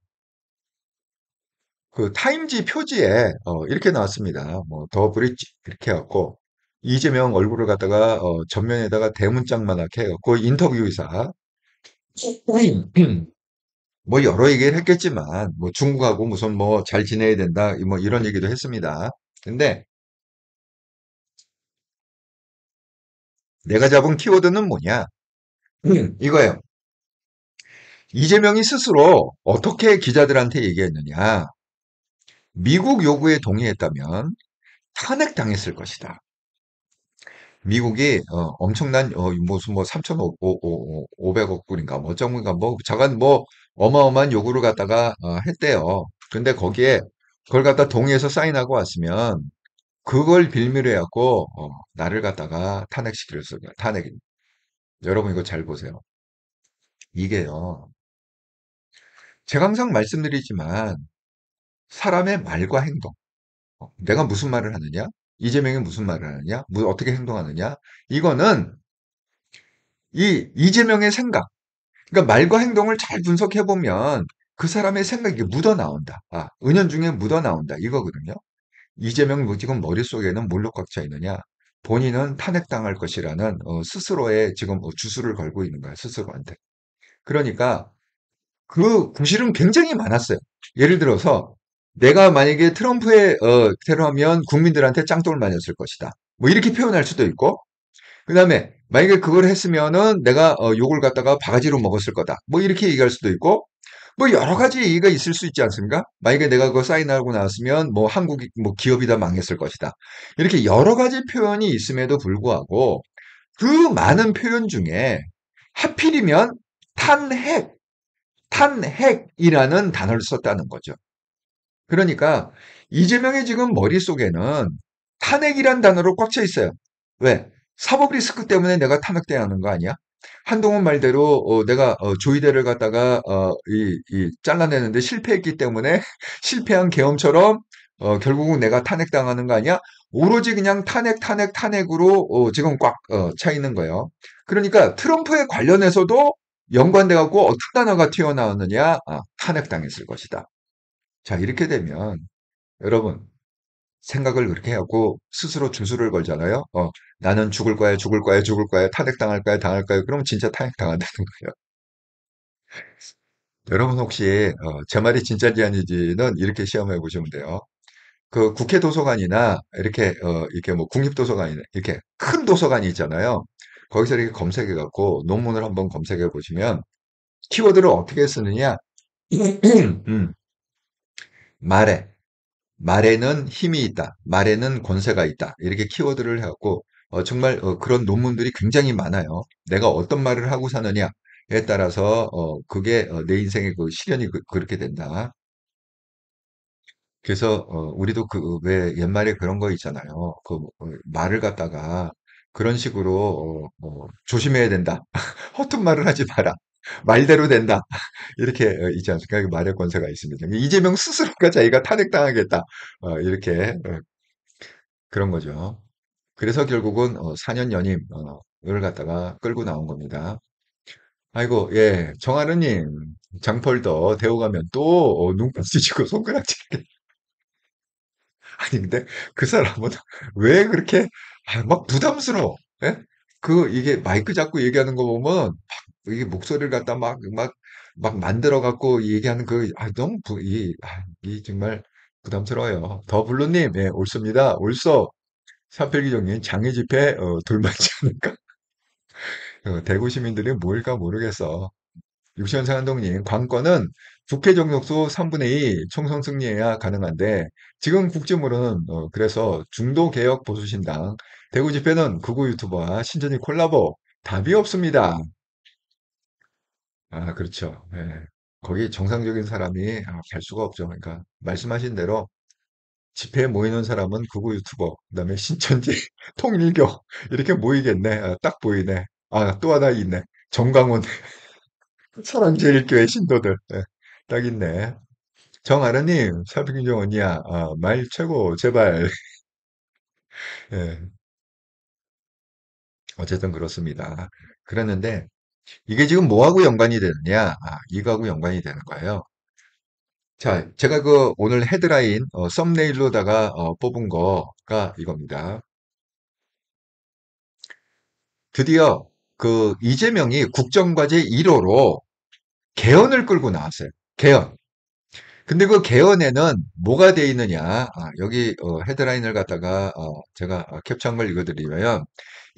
그 타임지 표지에 이렇게 나왔습니다. 뭐 더 브릿지 이렇게 해갖고 이재명 얼굴을 갖다가 전면에다가 대문짝만하게 해갖고 인터뷰 의사 뭐 여러 얘기를 했겠지만 뭐 중국하고 무슨 뭐 잘 지내야 된다 뭐 이런 얘기도 했습니다. 근데 내가 잡은 키워드는 뭐냐? 이거예요. 이재명이 스스로 어떻게 기자들한테 얘기했느냐? 미국 요구에 동의했다면 탄핵당했을 것이다. 미국이 엄청난 무슨 뭐 3,500억 불인가 뭐 어쩌고인가 뭐 자간 뭐 어마어마한 요구를 갖다가 했대요. 근데 거기에 그걸 갖다 동의해서 사인하고 왔으면 그걸 빌미로 해갖고 나를 갖다가 탄핵시킬 거야. 탄핵. 여러분 이거 잘 보세요. 이게요. 제가 항상 말씀드리지만 사람의 말과 행동. 내가 무슨 말을 하느냐? 이재명이 무슨 말을 하느냐? 어떻게 행동하느냐? 이거는 이 이재명의 생각. 그러니까 말과 행동을 잘 분석해 보면 그 사람의 생각이 묻어 나온다. 은연중에 묻어 나온다. 이거거든요. 이재명 뭐 지금 머릿속에는 뭘로 꽉 차 있느냐? 본인은 탄핵당할 것이라는 스스로의 지금 주술을 걸고 있는 거야. 스스로한테. 그러니까 그 구실은 굉장히 많았어요. 예를 들어서 내가 만약에 트럼프의 테러하면 국민들한테 짱돌 맞았을 것이다. 뭐 이렇게 표현할 수도 있고 그다음에 만약에 그걸 했으면은 내가 욕을 갖다가 바가지로 먹었을 거다. 뭐 이렇게 얘기할 수도 있고 뭐 여러 가지 얘기가 있을 수 있지 않습니까? 만약에 내가 그거 사인하고 나왔으면 뭐 한국이 뭐 기업이 다 망했을 것이다. 이렇게 여러 가지 표현이 있음에도 불구하고 그 많은 표현 중에 하필이면 탄핵, 탄핵이라는 단어를 썼다는 거죠. 그러니까 이재명의 지금 머릿속에는 탄핵이란 단어로 꽉 차 있어요. 왜? 사법 리스크 때문에 내가 탄핵돼야 하는 거 아니야? 한동훈 말대로 내가 조이대를 갖다가 잘라내는데 실패했기 때문에 실패한 계엄처럼 결국은 내가 탄핵당하는 거 아니야? 오로지 그냥 탄핵, 탄핵, 탄핵으로 지금 꽉 차 있는 거예요. 그러니까 트럼프에 관련해서도 연관돼 갖고 어떤 단어가 튀어나왔느냐? 탄핵당했을 것이다. 자, 이렇게 되면 여러분 생각을 그렇게 하고 스스로 주술을 걸잖아요. 나는 죽을 거야, 죽을 거야, 죽을 거야, 탄핵당할 거야, 당할 거야. 그럼 진짜 탄핵당한다는 거예요. 여러분 혹시 제 말이 진짜인지 아닌지는 이렇게 시험해 보시면 돼요. 그 국회 도서관이나 이렇게 뭐 국립도서관이나 이렇게 큰 도서관이 있잖아요. 거기서 이렇게 검색해 갖고 논문을 한번 검색해 보시면 키워드를 어떻게 쓰느냐? 음, 말해. 말에는 힘이 있다. 말에는 권세가 있다. 이렇게 키워드를 해갖고 정말 그런 논문들이 굉장히 많아요. 내가 어떤 말을 하고 사느냐에 따라서 그게 내 인생의 그 실현이 그렇게 된다. 그래서 우리도 그 왜 옛말에 그런 거 있잖아요. 말을 갖다가 그런 식으로 조심해야 된다. 허튼 말을 하지 마라. 말대로 된다. 이렇게 있지 않습니까? 그 말의 권세가 있습니다. 이재명 스스로가 자기가 탄핵당하겠다. 이렇게 그런 거죠. 그래서 결국은 4년 연임을 갖다가 끌고 나온 겁니다. 아이고, 예, 정하느님, 장펄더 대우가면 또 눈까지 쥐고 손가락질. 아니, 근데 그 사람은 왜 그렇게 막 부담스러워? 예? 이게 마이크 잡고 얘기하는 거 보면 이게 목소리를 갖다 막 만들어 갖고 얘기하는 너무 이 정말 부담스러워요. 더블루님, 예, 옳습니다. 옳소. 사필기종님 장애 집회 돌만지 않을까? 대구 시민들이 뭘까 모르겠어. 육시원 상한동님 관건은 국회 정족수 3분의 2 총선 승리해야 가능한데 지금 국정으로는 그래서 중도 개혁 보수신당 대구 집회는 극우 유튜버와 신전이 콜라보 답이 없습니다. 그렇죠. 예. 거기 정상적인 사람이 갈 수가 없죠. 그러니까 말씀하신 대로 집회에 모이는 사람은 극우 유튜버, 그다음에 신천지, 통일교 이렇게 모이겠네. 딱 보이네. 또 하나 있네. 정강훈, 사랑제일교회 신도들. 예, 딱 있네. 정아르님, 사비김정 언니야. 말 최고, 제발. 예, 어쨌든 그렇습니다. 그랬는데 이게 지금 뭐하고 연관이 되느냐? 이거하고 연관이 되는 거예요. 자, 제가 오늘 헤드라인 썸네일로다가 뽑은 거가 이겁니다. 드디어 이재명이 국정과제 1호로 개헌을 끌고 나왔어요. 개헌. 근데 그 개헌에는 뭐가 돼 있느냐? 여기 헤드라인을 갖다가 제가 캡처한 걸 읽어드리면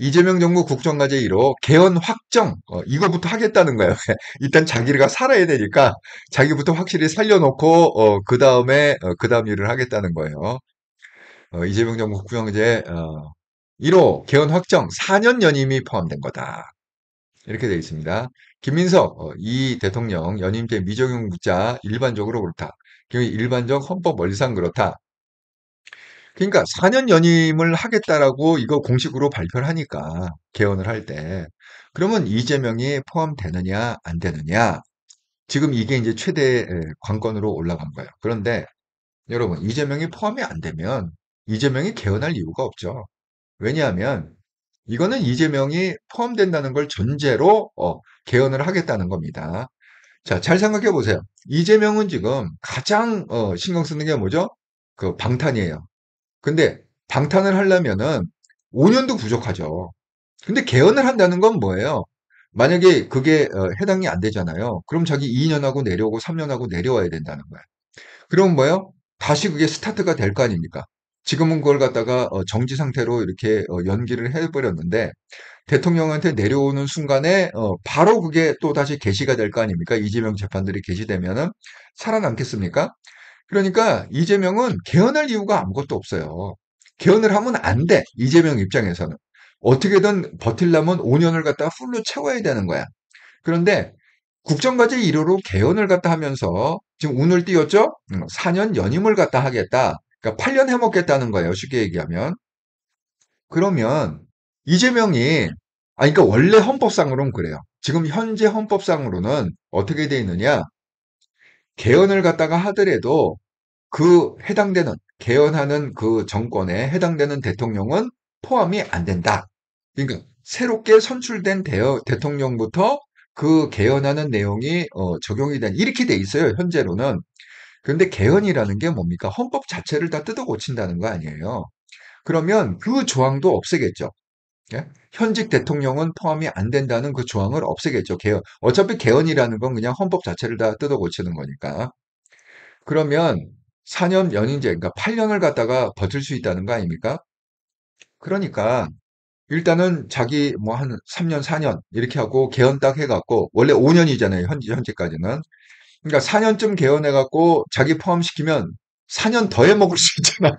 이재명 정부 국정과제 1호 개헌 확정 이거부터 하겠다는 거예요. 일단 자기가 살아야 되니까 자기부터 확실히 살려놓고 그 다음에 그 다음 일을 하겠다는 거예요. 이재명 정부 국정과제 1호 개헌 확정 4년 연임이 포함된 거다. 이렇게 되어 있습니다. 김민석, 이 대통령 연임제 미적용 묻자 일반적으로 그렇다. 일반적 헌법 원리상 그렇다. 그러니까 4년 연임을 하겠다라고 이거 공식으로 발표를 하니까 개헌을 할 때. 그러면 이재명이 포함되느냐 안 되느냐. 지금 이게 이제 최대 관건으로 올라간 거예요. 그런데 여러분 이재명이 포함이 안 되면 이재명이 개헌할 이유가 없죠. 왜냐하면 이거는 이재명이 포함된다는 걸 전제로 개헌을 하겠다는 겁니다. 자, 잘 생각해 보세요. 이재명은 지금 가장 신경 쓰는 게 뭐죠? 방탄이에요. 근데 방탄을 하려면은 5년도 부족하죠. 근데 개헌을 한다는 건 뭐예요? 만약에 그게 해당이 안 되잖아요. 그럼 자기 2년하고 내려오고 3년하고 내려와야 된다는 거예요. 그럼 뭐예요? 다시 그게 스타트가 될 거 아닙니까? 지금은 그걸 갖다가 정지 상태로 이렇게 연기를 해버렸는데 대통령한테 내려오는 순간에 바로 그게 또 다시 개시가 될 거 아닙니까? 이재명 재판들이 개시되면은 살아남겠습니까? 그러니까 이재명은 개헌할 이유가 아무것도 없어요. 개헌을 하면 안 돼. 이재명 입장에서는. 어떻게든 버틸려면 5년을 갖다가 풀로 채워야 되는 거야. 그런데 국정과제 1호로 개헌을 갖다 하면서 지금 운을 띄웠죠? 4년 연임을 갖다 하겠다. 그러니까 8년 해먹겠다는 거예요. 쉽게 얘기하면. 그러면 이재명이, 그러니까 원래 헌법상으로는 그래요. 지금 현재 헌법상으로는 어떻게 돼 있느냐? 개헌을 갖다가 하더라도 그 해당되는, 개헌하는 그 정권에 해당되는 대통령은 포함이 안 된다. 그러니까 새롭게 선출된 대통령부터 그 개헌하는 내용이 적용이 된, 이렇게 돼 있어요, 현재로는. 그런데 개헌이라는 게 뭡니까? 헌법 자체를 다 뜯어 고친다는 거 아니에요. 그러면 그 조항도 없애겠죠. 예? 현직 대통령은 포함이 안 된다는 그 조항을 없애겠죠. 개헌. 어차피 개헌이라는 건 그냥 헌법 자체를 다 뜯어 고치는 거니까. 그러면 4년 연임제, 그러니까 8년을 갖다가 버틸 수 있다는 거 아닙니까? 그러니까 일단은 자기 뭐 한 3년, 4년 이렇게 하고 개헌 딱 해갖고 원래 5년이잖아요. 현재까지는. 그러니까 4년쯤 개헌해갖고 자기 포함시키면 4년 더 해먹을 수 있잖아.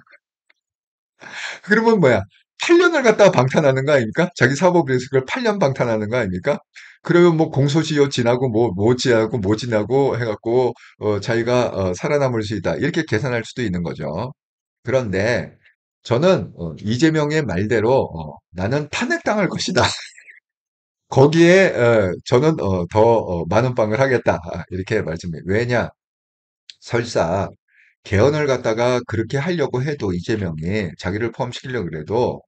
그러면 뭐야? 8년을 갖다가 방탄하는 거 아닙니까? 자기 사법리스크를 8년 방탄하는 거 아닙니까? 그러면 뭐 공소시효 지나고 뭐 지나고 뭐 지나고 해갖고 자기가 살아남을 수 있다. 이렇게 계산할 수도 있는 거죠. 그런데 저는 이재명의 말대로 나는 탄핵당할 것이다. 거기에 저는 더 많은 빵을 하겠다. 이렇게 말씀해요. 왜냐? 설사 개헌을 갖다가 그렇게 하려고 해도 이재명이 자기를 포함시키려고 그래도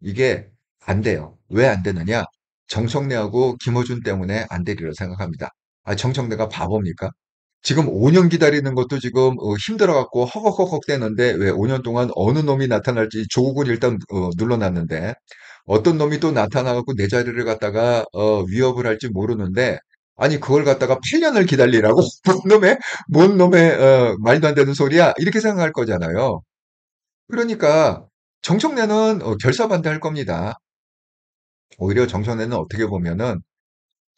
이게 안 돼요. 왜 안 되느냐? 정청래하고 김어준 때문에 안 되리라 생각합니다. 정청래가 바보입니까? 지금 5년 기다리는 것도 지금 힘들어갖고 허걱허걱 대는데 왜 5년 동안 어느 놈이 나타날지 조국은 일단 눌러놨는데 어떤 놈이 또 나타나갖고 내 자리를 갖다가 위협을 할지 모르는데 아니 그걸 갖다가 8년을 기다리라고 뭔 놈의 말도 안 되는 소리야 이렇게 생각할 거잖아요. 그러니까 정청래는 결사반대할 겁니다. 오히려 정청래는 어떻게 보면은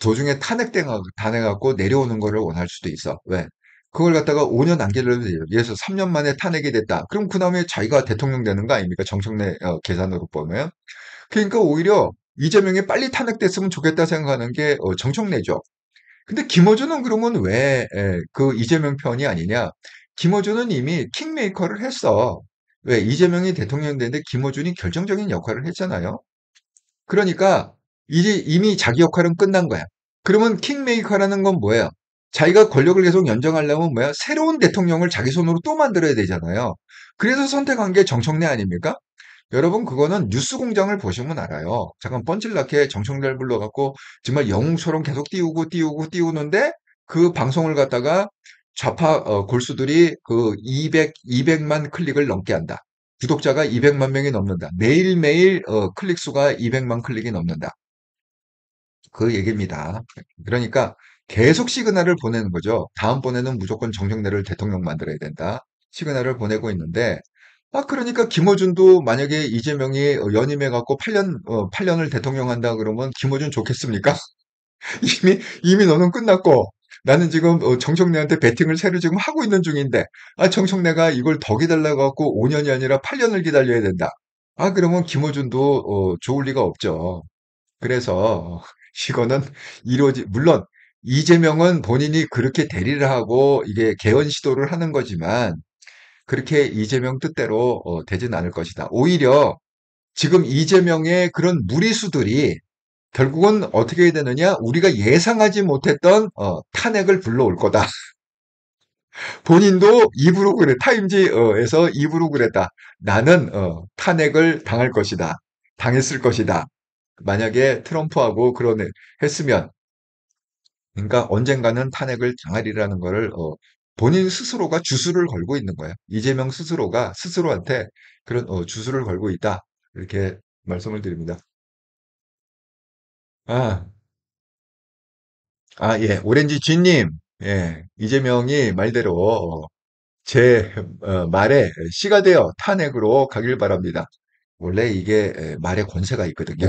도중에 탄핵갖고 내려오는 거를 원할 수도 있어. 왜? 그걸 갖다가 5년 안 기다려도 돼요. 예를 들어서 3년 만에 탄핵이 됐다. 그럼 그 다음에 자기가 대통령 되는 거 아닙니까? 정청래 계산으로 보면. 그러니까 오히려 이재명이 빨리 탄핵됐으면 좋겠다 생각하는 게 정청래죠. 근데 김어준은 그러면 왜 그 이재명 편이 아니냐? 김어준은 이미 킹메이커를 했어. 왜? 이재명이 대통령 되는데 김어준이 결정적인 역할을 했잖아요. 그러니까 이제 이미 자기 역할은 끝난 거야. 그러면 킹메이커라는 건 뭐예요? 자기가 권력을 계속 연장하려면 뭐야? 새로운 대통령을 자기 손으로 또 만들어야 되잖아요. 그래서 선택한 게 정청래 아닙니까? 여러분 그거는 뉴스 공장을 보시면 알아요. 잠깐 뻔질나게 정청래를 불러갖고 정말 영웅처럼 계속 띄우는데 그 방송을 갖다가 좌파 골수들이 그 200만 클릭을 넘게 한다. 구독자가 200만 명이 넘는다. 매일매일 클릭 수가 200만 클릭이 넘는다. 그 얘기입니다. 그러니까 계속 시그널을 보내는 거죠. 다음번에는 무조건 정청래를 대통령 만들어야 된다. 시그널을 보내고 있는데 그러니까 김어준도 만약에 이재명이 연임해갖고 8년을 대통령 한다 그러면 김어준 좋겠습니까? 이미 너는 끝났고 나는 지금 정청래한테 배팅을 새로 지금 하고 있는 중인데 정청래가 이걸 더 기다려 갖고 5년이 아니라 8년을 기다려야 된다. 그러면 김어준도 좋을 리가 없죠. 그래서 이거는 이루어지 물론 이재명은 본인이 그렇게 대리를 하고 이게 개헌 시도를 하는 거지만 그렇게 이재명 뜻대로 되진 않을 것이다. 오히려 지금 이재명의 그런 무리수들이 결국은 어떻게 되느냐? 우리가 예상하지 못했던 탄핵을 불러올 거다. 본인도 입으로 그래. 타임지에서 입으로 그랬다. 나는 탄핵을 당할 것이다. 당했을 것이다. 만약에 트럼프하고 했으면, 그러니까 언젠가는 탄핵을 당하리라는 거를 본인 스스로가 주술을 걸고 있는 거야. 이재명 스스로가 스스로한테 그런 주술을 걸고 있다. 이렇게 말씀을 드립니다. 아, 예, 오렌지 쥐님, 예, 이재명이 말대로 제 말에 씨가 되어 탄핵으로 가길 바랍니다. 원래 이게 말에 권세가 있거든요.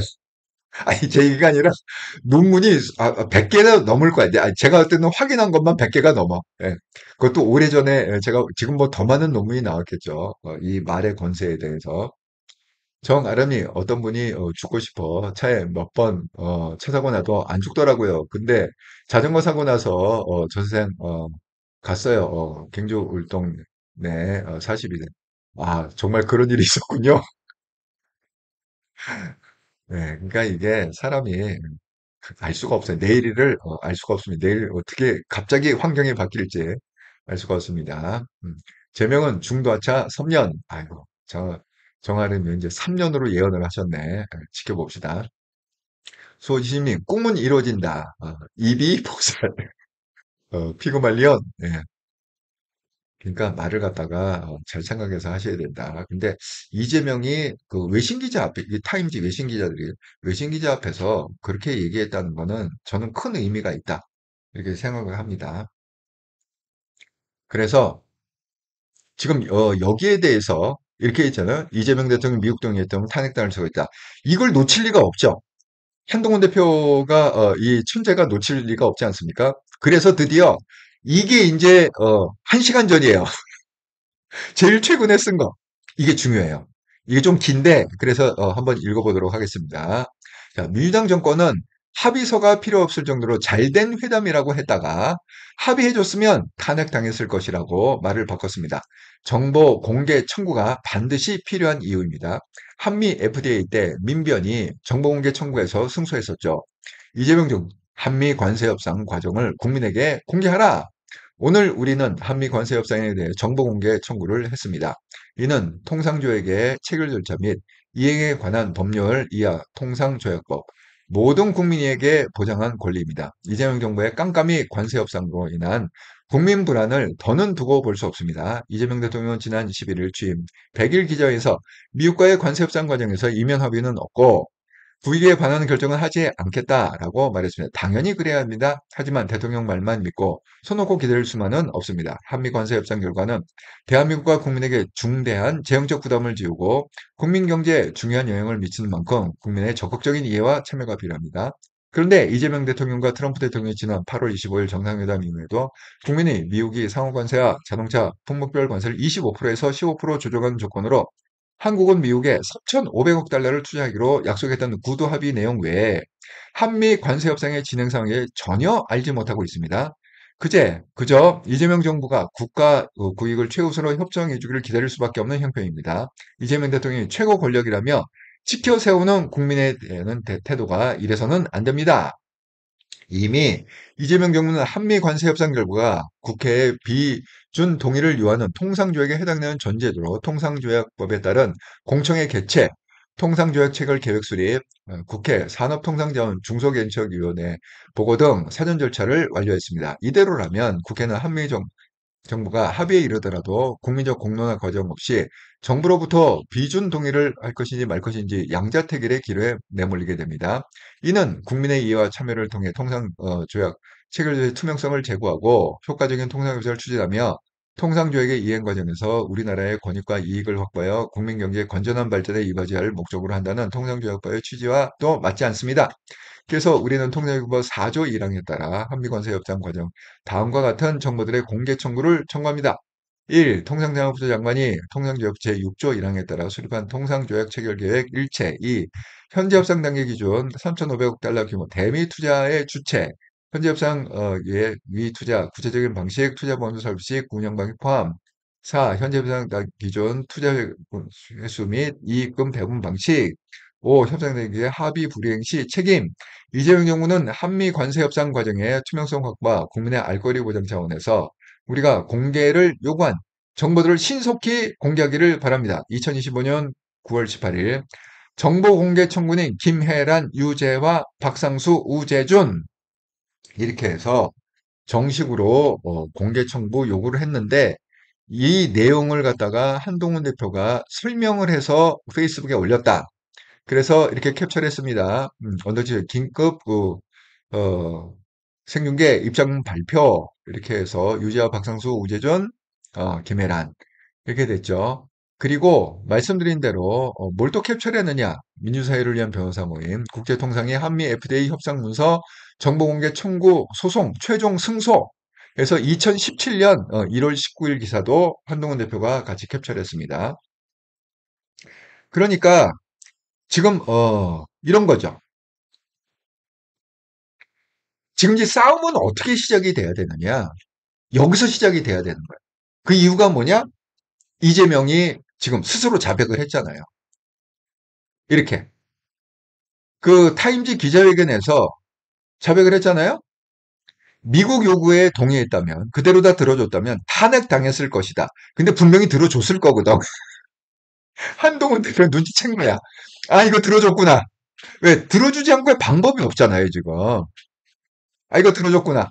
아니, 제 얘기가 아니라 논문이 100개가 넘을 거야. 제가 볼 때는 확인한 것만 100개가 넘어. 예. 그것도 오래전에 제가 지금 뭐 더 많은 논문이 나왔겠죠. 이 말의 권세에 대해서. 정아름이 어떤 분이 죽고 싶어 차에 몇 번 차 사고 나도 안 죽더라고요. 근데 자전거 사고 나서 전생 갔어요. 경주 울동 네 42대. 정말 그런 일이 있었군요. 그러니까 이게 사람이 알 수가 없어요. 내일을 알 수가 없습니다. 내일 어떻게 갑자기 환경이 바뀔지 알 수가 없습니다. 제명은 중도하차 3년. 아이고, 정아름이 이제 3년으로 예언을 하셨네. 지켜봅시다. 소지심님, 꿈은 이루어진다. 입이 복살. 피그말리온. 예. 그러니까 말을 갖다가 잘 생각해서 하셔야 된다. 근데 이재명이 그 외신 기자 앞에, 이 타임지 외신 기자들이 외신 기자 앞에서 그렇게 얘기했다는 거는 저는 큰 의미가 있다. 이렇게 생각을 합니다. 그래서 지금 여기에 대해서 이렇게 했잖아요. 이재명 대통령 미국 동의했던 탄핵당할 수가 있다. 이걸 놓칠 리가 없죠. 한동훈 대표가 이 천재가 놓칠 리가 없지 않습니까? 그래서 드디어 이게 이제 1시간 전이에요. 제일 최근에 쓴 거. 이게 중요해요. 이게 좀 긴데, 그래서 한번 읽어보도록 하겠습니다. 자, 민주당 정권은 합의서가 필요 없을 정도로 잘된 회담이라고 했다가 합의해줬으면 탄핵당했을 것이라고 말을 바꿨습니다. 정보 공개 청구가 반드시 필요한 이유입니다. 한미 FTA 때 민변이 정보 공개 청구에서 승소했었죠. 이재명 정 한미 관세 협상 과정을 국민에게 공개하라. 오늘 우리는 한미 관세 협상에 대해 정보 공개 청구를 했습니다. 이는 통상조약의 체결 절차 및 이행에 관한 법률 이하 통상조약법 모든 국민에게 보장한 권리입니다. 이재명 정부의 깜깜이 관세 협상으로 인한 국민 불안을 더는 두고 볼 수 없습니다. 이재명 대통령은 지난 11일 취임 100일 기자회에서 미국과의 관세 협상 과정에서 이면 합의는 없고 부익에 관한 결정은 하지 않겠다라고 말했습니다. 당연히 그래야 합니다. 하지만 대통령 말만 믿고 손 놓고 기다릴 수만은 없습니다. 한미 관세 협상 결과는 대한민국과 국민에게 중대한 재정적 부담을 지우고 국민 경제에 중요한 영향을 미치는 만큼 국민의 적극적인 이해와 참여가 필요합니다. 그런데 이재명 대통령과 트럼프 대통령이 지난 8월 25일 정상회담 이후에도 국민이 미국이 상호관세와 자동차 품목별 관세를 25%에서 15% 조정하는 조건으로 한국은 미국에 3,500억 달러를 투자하기로 약속했던 구두 합의 내용 외에 한미 관세 협상의 진행 상황에 전혀 알지 못하고 있습니다. 그저 이재명 정부가 국가 구익을 최우선으로 협정해 주기를 기다릴 수밖에 없는 형편입니다. 이재명 대통령이 최고 권력이라며 지켜 세우는 국민에 대한 태도가 이래서는 안 됩니다. 이미 이재명 정부는 한미 관세 협상 결과가 국회의 비준 동의를 요하는 통상조약에 해당되는 전제도로 통상조약법에 따른 공청회 개최, 통상조약 체결 계획 수립, 국회 산업통상자원 중소벤처위원회 보고 등 사전 절차를 완료했습니다. 이대로라면 국회는 한미 정부가 합의에 이르더라도 국민적 공론화 과정 없이 정부로부터 비준 동의를 할 것인지 말 것인지 양자택일의 기로에 내몰리게 됩니다. 이는 국민의 이해와 참여를 통해 통상조약 체결의 투명성을 제고하고 효과적인 통상협상을 추진하며 통상조약의 이행 과정에서 우리나라의 권익과 이익을 확보하여 국민경제의 건전한 발전에 이바지할 목적으로 한다는 통상조약법의 취지와 또 맞지 않습니다. 그래서 우리는 통상조약법 4조 1항에 따라 한미관세협상 과정 다음과 같은 정보들의 공개 청구를 청구합니다. 1. 통상자원부터 장관이 통상조약 제6조 1항에 따라 수립한 통상조약 체결계획 일체. 2. 현재 협상 단계 기준 3,500억 달러 규모 대미 투자의 주체, 현재 협상의 위 투자, 구체적인 방식, 투자보험 설비식, 운영 방식 포함. 4. 현재 협상 기준 투자 회수 및 이익금 배분 방식. 5. 협상 단계의 합의 불이행 시 책임. 이재명 정부는 한미 관세 협상 과정의 투명성 확보와 국민의 알 권리 보장 차원에서 우리가 공개를 요구한 정보들을 신속히 공개하기를 바랍니다. 2025년 9월 18일 정보 공개 청구인 김혜란, 유재화, 박상수, 우재준 이렇게 해서 정식으로 공개 청구 요구를 했는데 이 내용을 갖다가 한동훈 대표가 설명을 해서 페이스북에 올렸다. 그래서 이렇게 캡처를 했습니다. 언더지 긴급 어, 생중계 입장 발표 이렇게 해서 유지아, 박상수, 우재준, 김혜란 이렇게 됐죠. 그리고 말씀드린 대로 뭘 또 캡처를 했느냐? 민주사회를 위한 변호사 모임, 국제통상의 한미 FDA 협상 문서 정보공개 청구 소송 최종 승소. 그래서 2017년 1월 19일 기사도 한동훈 대표가 같이 캡처를 했습니다. 그러니까 지금 이런 거죠. 지금 이 싸움은 어떻게 시작이 돼야 되느냐? 여기서 시작이 돼야 되는 거예요. 그 이유가 뭐냐? 이재명이 지금 스스로 자백을 했잖아요. 이렇게. 그 타임지 기자회견에서 자백을 했잖아요. 미국 요구에 동의했다면, 그대로 다 들어줬다면 탄핵당했을 것이다. 근데 분명히 들어줬을 거거든. 한동훈 대표 눈치챈 거야. 아, 이거 들어줬구나. 왜? 들어주지 않고 방법이 없잖아요, 지금. 아, 이거 들어줬구나.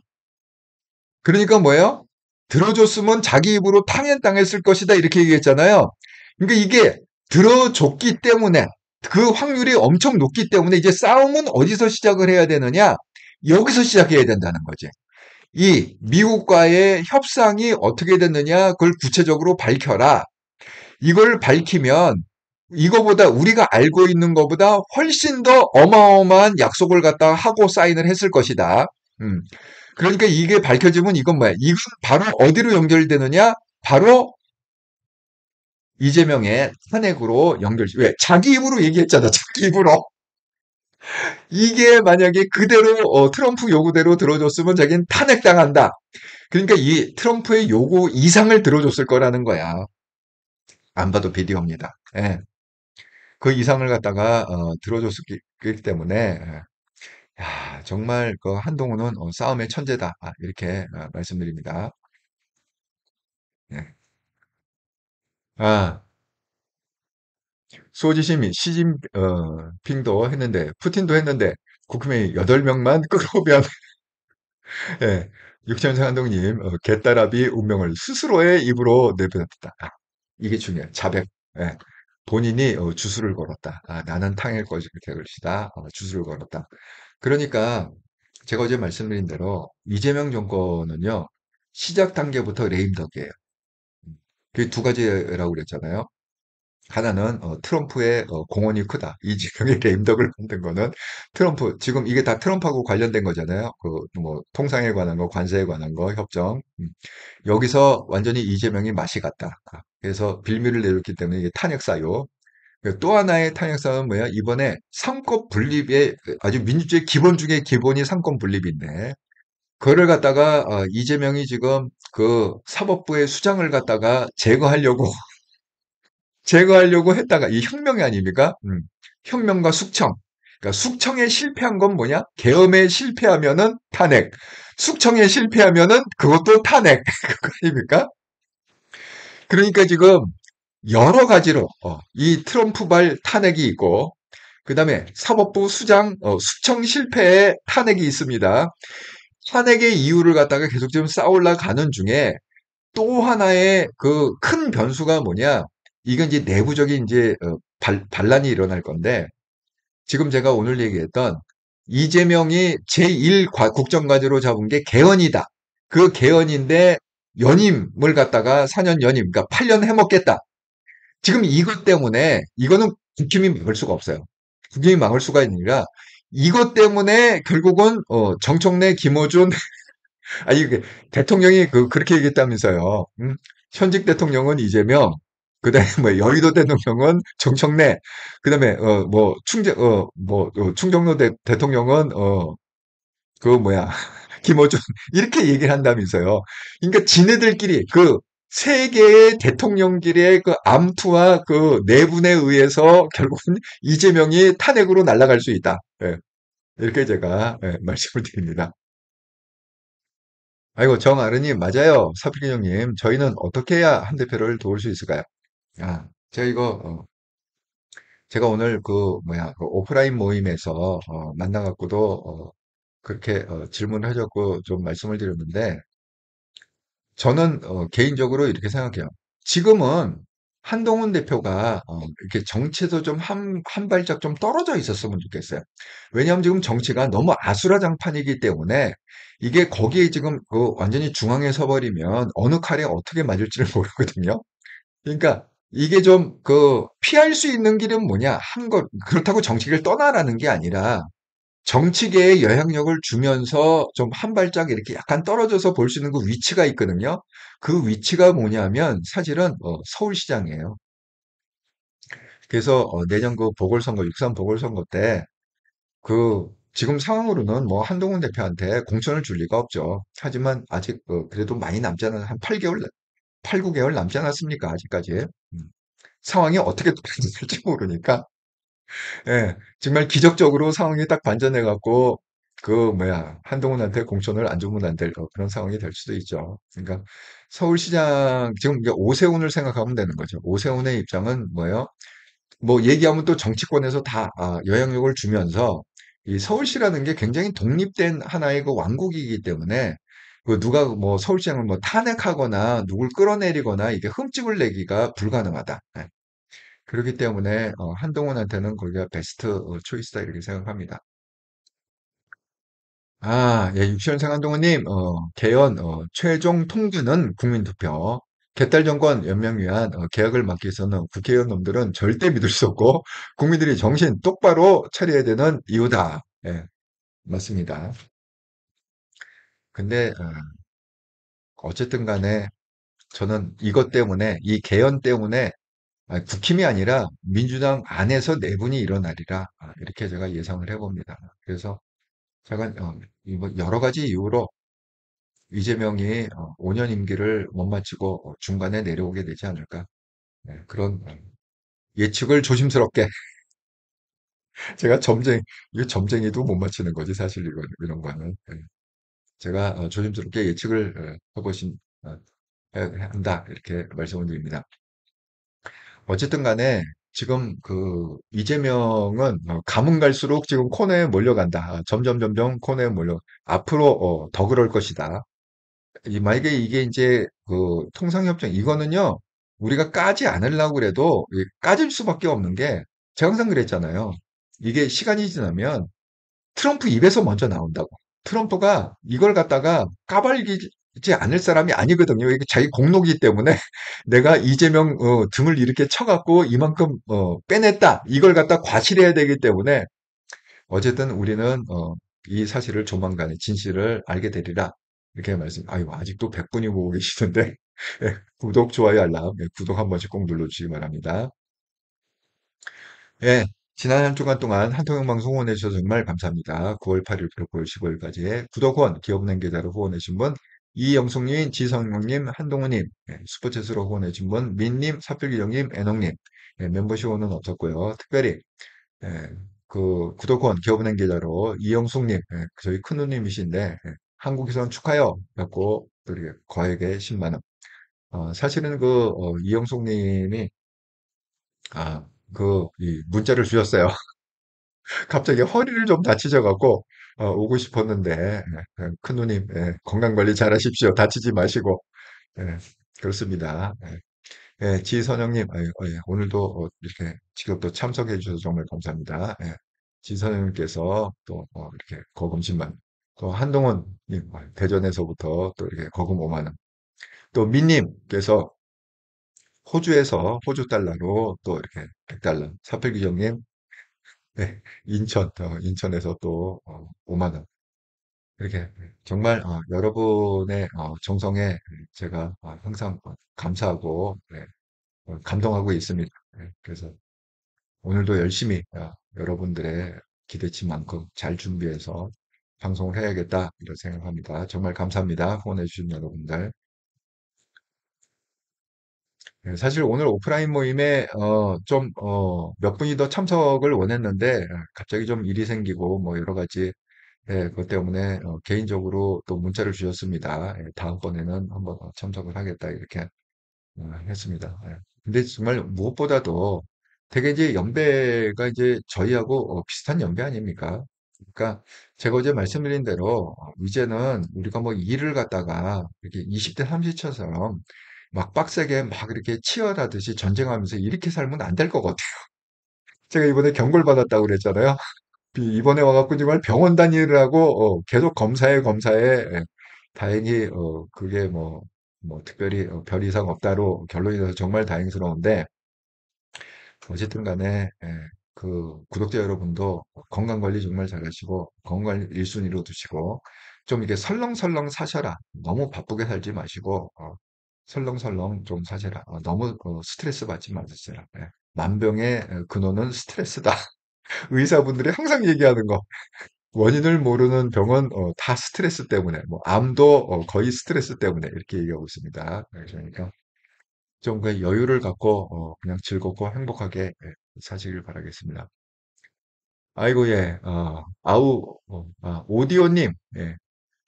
그러니까 뭐예요? 들어줬으면 자기 입으로 탄핵당했을 것이다. 이렇게 얘기했잖아요. 그러니까 이게 들어줬기 때문에 그 확률이 엄청 높기 때문에 이제 싸움은 어디서 시작을 해야 되느냐? 여기서 시작해야 된다는 거지. 이 미국과의 협상이 어떻게 됐느냐? 그걸 구체적으로 밝혀라. 이걸 밝히면 이거보다 우리가 알고 있는 것보다 훨씬 더 어마어마한 약속을 갖다가 하고 사인을 했을 것이다. 음. 그러니까 이게 밝혀지면 이건 뭐야? 이건 바로 어디로 연결되느냐? 바로 이재명의 탄핵으로 왜? 자기 입으로 얘기했잖아. 자기 입으로. 이게 만약에 그대로 트럼프 요구대로 들어줬으면 자기는 탄핵당한다. 그러니까 이 트럼프의 요구 이상을 들어줬을 거라는 거야. 안 봐도 비디오입니다. 예. 그 이상을 갖다가 들어줬기 때문에 야, 정말 그 한동훈은 싸움의 천재다. 아, 이렇게 말씀드립니다. 예. 아, 소지심이 시진핑도 했는데 푸틴도 했는데 국힘의 8명만 끌어오면 예, 육천생 한동님 개딸아비 운명을 스스로의 입으로 내뱉었다. 아, 이게 중요해요. 자백. 예. 본인이 주술을 걸었다. 아, 나는 탕일 것이다. 주술을 걸었다. 그러니까 제가 어제 말씀드린 대로 이재명 정권은요. 시작 단계부터 레임덕이에요. 그 두 가지라고 그랬잖아요. 하나는 트럼프의 공헌이 크다. 이재명의 레임덕을 만든 거는 트럼프 지금 이게 다 트럼프하고 관련된 거잖아요. 그 뭐 통상에 관한 거, 관세에 관한 거, 협정. 여기서 완전히 이재명이 맛이 갔다. 아, 그래서 빌미를 내줬기 때문에 이게 탄핵 사유. 또 하나의 탄핵 사유는 뭐야? 이번에 삼권 분립의 아주 민주주의 기본 중에 기본이 삼권 분립인데 그거를 갖다가 이재명이 지금 그 사법부의 수장을 갖다가 제거하려고 했다가 이 혁명이 아닙니까? 혁명과 숙청. 그러니까 숙청에 실패한 건 뭐냐? 계엄에 실패하면은 탄핵. 숙청에 실패하면은 그것도 탄핵. 그거 아닙니까? 그러니까 지금 여러 가지로 이 트럼프발 탄핵이 있고 그다음에 사법부 수장 숙청 실패에 탄핵이 있습니다. 탄핵의 이유를 갖다가 계속 지금 쌓아올라 가는 중에 또 하나의 그 큰 변수가 뭐냐? 이건 이제 내부적인 이제 반란이 일어날 건데 지금 제가 오늘 얘기했던 이재명이 제1 국정과제로 잡은 게 개헌이다. 그 개헌인데 연임을 갖다가 4년 연임, 그러니까 8년 해먹겠다. 지금 이것 때문에 이거는 국힘이 막을 수가 없어요. 국힘이 막을 수가 있느라 이것 때문에 결국은 정청래, 김어준 아니, 이게 대통령이 그렇게 얘기했다면서요. 현직 대통령은 이재명, 그 다음에 뭐 여의도 대통령은 정청래, 그 다음에 뭐 충정로 대통령은 그 뭐야 김어준 이렇게 얘기를 한다면서요. 그러니까 지네들끼리 그 세 개의 대통령끼리의 그 암투와 그 내분에 의해서 결국은 이재명이 탄핵으로 날아갈 수 있다. 예, 이렇게 제가 말씀을 드립니다. 아이고, 정아르님, 맞아요. 서필근 형님, 저희는 어떻게 해야 한 대표를 도울 수 있을까요? 아, 제가 제가 오늘 그 오프라인 모임에서, 만나갖고도, 그렇게, 질문을 하셨고, 좀 말씀을 드렸는데, 저는, 개인적으로 이렇게 생각해요. 지금은 한동훈 대표가, 이렇게 정치에서 좀 한 발짝 좀 떨어져 있었으면 좋겠어요. 왜냐하면 지금 정치가 너무 아수라장판이기 때문에, 이게 거기에 지금 완전히 중앙에 서버리면 어느 칼에 어떻게 맞을지를 모르거든요. 그러니까 이게 좀 피할 수 있는 길은 뭐냐? 그렇다고 정치를 떠나라는 게 아니라 정치계에 영향력을 주면서 좀 한 발짝 이렇게 약간 떨어져서 볼 수 있는 그 위치가 있거든요. 그 위치가 뭐냐면 사실은 서울시장이에요. 그래서 내년 그 보궐선거, 6.3 보궐선거 때 지금 상황으로는 뭐 한동훈 대표한테 공천을 줄 리가 없죠. 하지만 아직 그래도 많이 남지 않은 한 8개월, 8, 9개월 남지 않았습니까? 아직까지. 상황이 어떻게 될지 모르니까 예, 정말 기적적으로 상황이 딱 반전해갖고, 한동훈한테 공천을 안 주면 안 될 그런 상황이 될 수도 있죠. 그러니까 서울시장, 지금 이게 오세훈을 생각하면 되는 거죠. 오세훈의 입장은 뭐예요? 뭐 얘기하면 또 정치권에서 다 영향력을 주면서 이 서울시라는 게 굉장히 독립된 하나의 그 왕국이기 때문에 그 누가 뭐 서울시장을 뭐 탄핵하거나 누굴 끌어내리거나 이게 흠집을 내기가 불가능하다. 예. 그렇기 때문에 한동훈한테는 거기가 베스트 초이스다 이렇게 생각합니다. 예, 유치원생 한동훈님, 개헌 최종 통과는 국민투표. 개딸 정권 연명 위한 개혁을 막기 위해서는 국회의원 놈들은 절대 믿을 수 없고 국민들이 정신 똑바로 차려야 되는 이유다. 예, 맞습니다. 근데 어쨌든 간에 저는 이것 때문에 이 개헌 때문에 국힘이 아니라 민주당 안에서 내분이 일어나리라 이렇게 제가 예상을 해봅니다. 그래서 제가 여러 가지 이유로 이재명이 5년 임기를 못 마치고 중간에 내려오게 되지 않을까. 네, 그런 예측을 조심스럽게 제가 이게 점쟁이도 못 맞히는 거지 사실 이런 거는. 예. 제가 조심스럽게 예측을 해보신 어, 한다 이렇게 말씀을 드립니다. 어쨌든 간에 지금 그 이재명은 가면 갈수록 지금 코너에 몰려간다. 점점 코너에 앞으로 더 그럴 것이다. 만약에 이게 이제 그 통상협정 이거는요 우리가 까지 않으려고 그래도 까질 수밖에 없는 게 제가 항상 그랬잖아요. 이게 시간이 지나면 트럼프 입에서 먼저 나온다고. 트럼프가 이걸 갖다가 까발리지 않을 사람이 아니거든요. 이게 자기 공로기 때문에 내가 이재명 등을 이렇게 쳐갖고 이만큼 빼냈다. 이걸 갖다 과실해야 되기 때문에 어쨌든 우리는 이 사실을 조만간에 진실을 알게 되리라. 이렇게 아유, 아직도 100분이 보고 계시는데, 예, 구독, 좋아요, 알람, 구독 한 번씩 꼭 눌러주시기 바랍니다. 예, 지난 한 주간 동안 한통영 방송 후원해주셔서 정말 감사합니다. 9월 8일부터 9월 15일까지 구독 후원, 기업은행 계좌로 후원해주신 분, 이영숙님, 지성용님, 한동우님, 슈퍼챗으로 후원해주신 분, 민님, 사필기정님, 애농님, 멤버십 후원은 없었고요. 특별히 그 구독권 기업은행 계좌로 이영숙님, 저희 큰누님이신데 한국에선 축하요. 갖고 또 이렇게 거액의 10만 원. 사실은 이영숙님이 이 문자를 주셨어요. 갑자기 허리를 좀 다치셔갖고 오고 싶었는데 큰누님 건강 관리 잘하십시오. 다치지 마시고 그렇습니다. 지선영님, 오늘도 오늘도 이렇게 참석해 주셔서 정말 감사합니다. 지선영님께서 또 이렇게 거금 10만, 또 한동훈님, 대전에서부터 또 이렇게 거금 5만 원, 또 민님께서 호주 달러로 또 이렇게 100달러, 사필규정님, 인천에서 또 5만 원, 이렇게 정말 여러분의 정성에 제가 항상 감사하고 감동하고 있습니다. 그래서 오늘도 열심히 여러분들의 기대치만큼 잘 준비해서 방송을 해야겠다 이런 생각합니다. 정말 감사합니다. 후원해주신 여러분들. 사실 오늘 오프라인 모임에 몇 분이 더 참석을 원했는데 갑자기 좀 일이 생기고 뭐 여러 가지 그것 때문에 개인적으로 또 문자를 주셨습니다. 다음번에는 한번 참석을 하겠다 이렇게 했습니다. 근데 정말 무엇보다도 되게 이제 연배가 이제 저희하고 비슷한 연배 아닙니까? 그러니까 제가 어제 말씀드린 대로 이제는 우리가 뭐 일을 갖다가 이렇게 20대, 30대처럼 막 빡세게 막 이렇게 치열하듯이 전쟁하면서 이렇게 살면 안 될 것 같아요. 제가 이번에 경고를 받았다고 그랬잖아요. 이번에 와갖고 정말 병원 다니느라고 계속 검사해 다행히 그게 뭐 특별히 별 이상 없다로 결론이 나서 정말 다행스러운데 어쨌든 간에 그 구독자 여러분도 건강 관리 정말 잘하시고 건강 관리 1순위로 두시고 좀 이렇게 설렁설렁 사셔라. 너무 바쁘게 살지 마시고 설렁설렁 좀 사셔라. 너무 스트레스 받지 마세요. 만병의 근원은 스트레스다. 의사분들이 항상 얘기하는 거. 원인을 모르는 병은 다 스트레스 때문에, 뭐 암도 거의 스트레스 때문에 이렇게 얘기하고 있습니다. 그러니까 좀 그 여유를 갖고 그냥 즐겁고 행복하게 사시길 바라겠습니다. 아이고, 예, 오디오님, 예,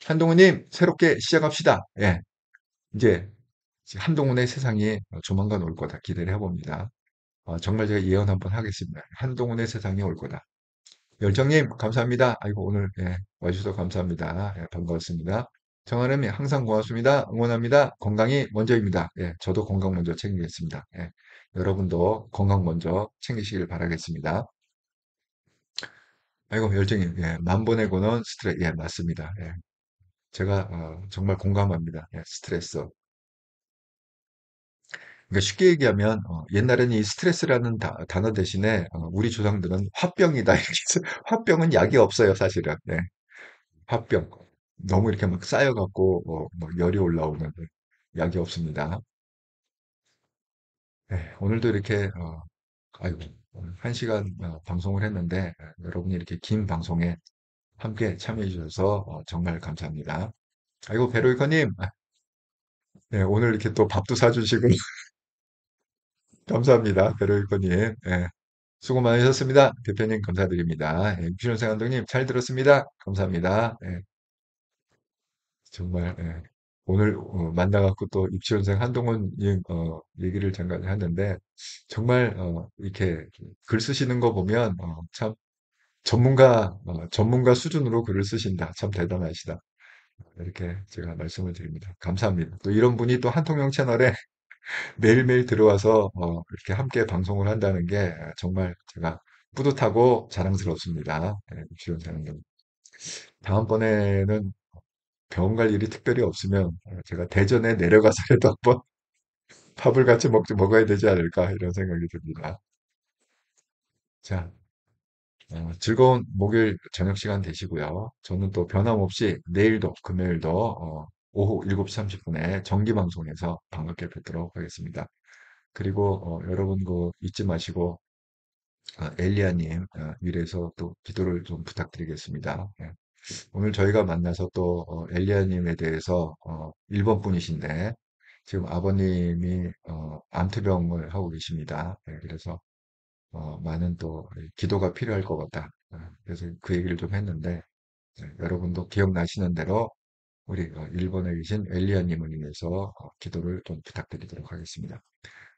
한동훈님, 새롭게 시작합시다. 예, 이제 한동훈의 세상이 조만간 올 거다. 기대를 해봅니다. 정말 제가 예언 한번 하겠습니다. 한동훈의 세상이 올 거다. 열정님, 감사합니다. 아이고, 오늘, 예, 와주셔서 감사합니다. 예, 반가웠습니다. 정하람이 항상 고맙습니다. 응원합니다. 건강이 먼저입니다. 예, 저도 건강 먼저 챙기겠습니다. 예, 여러분도 건강 먼저 챙기시길 바라겠습니다. 아이고, 열정님, 예, 만 번의 고는 스트레스, 예, 맞습니다. 예, 제가, 정말 공감합니다. 예, 스트레스. 그러니까 쉽게 얘기하면, 옛날에는 이 스트레스라는 단어 대신에, 우리 조상들은 화병이다. 이렇게 해서 화병은 약이 없어요, 사실은. 네. 화병. 너무 이렇게 막 쌓여갖고, 뭐 열이 올라오는 약이 없습니다. 네, 오늘도 이렇게, 아이고, 오늘 1시간 방송을 했는데, 여러분이 이렇게 긴 방송에 함께 참여해 주셔서 정말 감사합니다. 아이고, 베로이커님, 네, 오늘 이렇게 또 밥도 사주시고, 감사합니다. 베로이커님. 예, 수고 많으셨습니다. 대표님 감사드립니다. 예, 유실원생 감독님 잘 들었습니다. 감사합니다. 예, 정말 예, 오늘 만나갖고 또 입시원생 한동훈님 얘기를 잠깐 하는데 정말 이렇게 글 쓰시는 거 보면 참 전문가 수준으로 글을 쓰신다. 참 대단하시다. 이렇게 제가 말씀을 드립니다. 감사합니다. 또 이런 분이 또 한통영 채널에 매일매일 들어와서 이렇게 함께 방송을 한다는 게 정말 제가 뿌듯하고 자랑스럽습니다. 예, 입시원생 한동훈. 다음번에는 병원 갈 일이 특별히 없으면 제가 대전에 내려가서라도 한번 밥을 같이 먹어야 되지 않을까 이런 생각이 듭니다. 자, 즐거운 목요일 저녁 시간 되시고요. 저는 또 변함없이 내일도 금요일도 오후 7시 30분에 정기 방송에서 반갑게 뵙도록 하겠습니다. 그리고 여러분 그 잊지 마시고 엘리야님 위해서 또 기도를 좀 부탁드리겠습니다. 예. 오늘 저희가 만나서 또 엘리야님에 대해서 일본 분이신데 지금 아버님이 암투병을 하고 계십니다. 네, 그래서 많은 또 기도가 필요할 것 같다. 그래서 그 얘기를 좀 했는데 여러분도 기억나시는 대로 우리 일본에 계신 엘리야님을 위해서 기도를 좀 부탁드리도록 하겠습니다.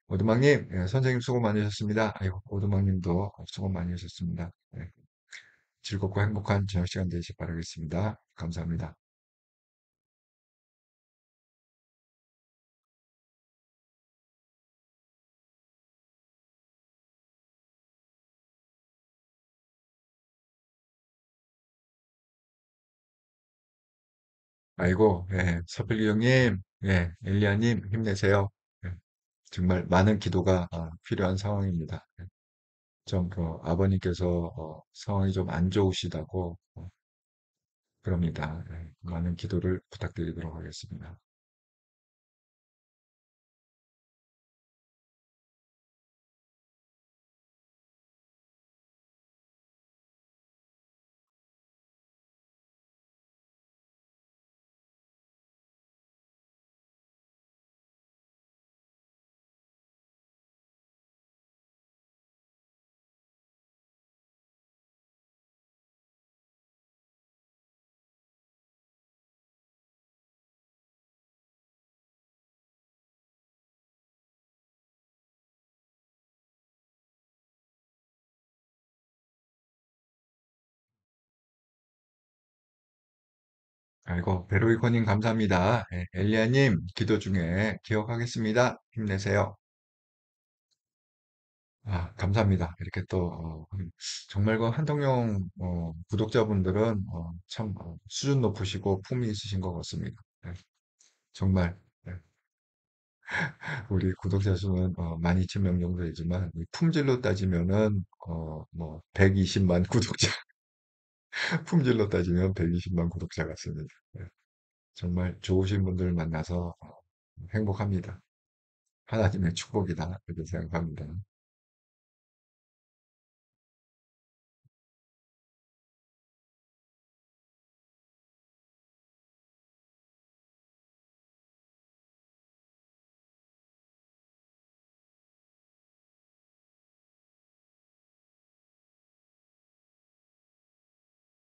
오두막님, 선생님 수고 많으셨습니다. 아이고, 오두막님도 수고 많으셨습니다. 네, 즐겁고 행복한 저녁 시간 되시기 바라겠습니다. 감사합니다. 아이고, 예, 서필기 형님, 예, 엘리야님 힘내세요. 예, 정말 많은 기도가 필요한 상황입니다. 예, 좀 아버님께서 상황이 좀 안 좋으시다고 그럽니다. 예, 많은 기도를 부탁드리도록 하겠습니다. 아이고, 베로이코님 감사합니다. 예, 엘리야님 기도 중에 기억하겠습니다. 힘내세요. 감사합니다. 이렇게 또 정말 그 한동영 구독자분들은 참 수준 높으시고 품이 있으신 것 같습니다. 네, 정말 네, 우리 구독자 수는 12,000명 정도 되지만 이 품질로 따지면은 뭐 120만 구독자 품질로 따지면 120만 구독자 같습니다. 네, 정말 좋으신 분들 만나서 행복합니다. 하나님의 축복이다 이렇게 생각합니다.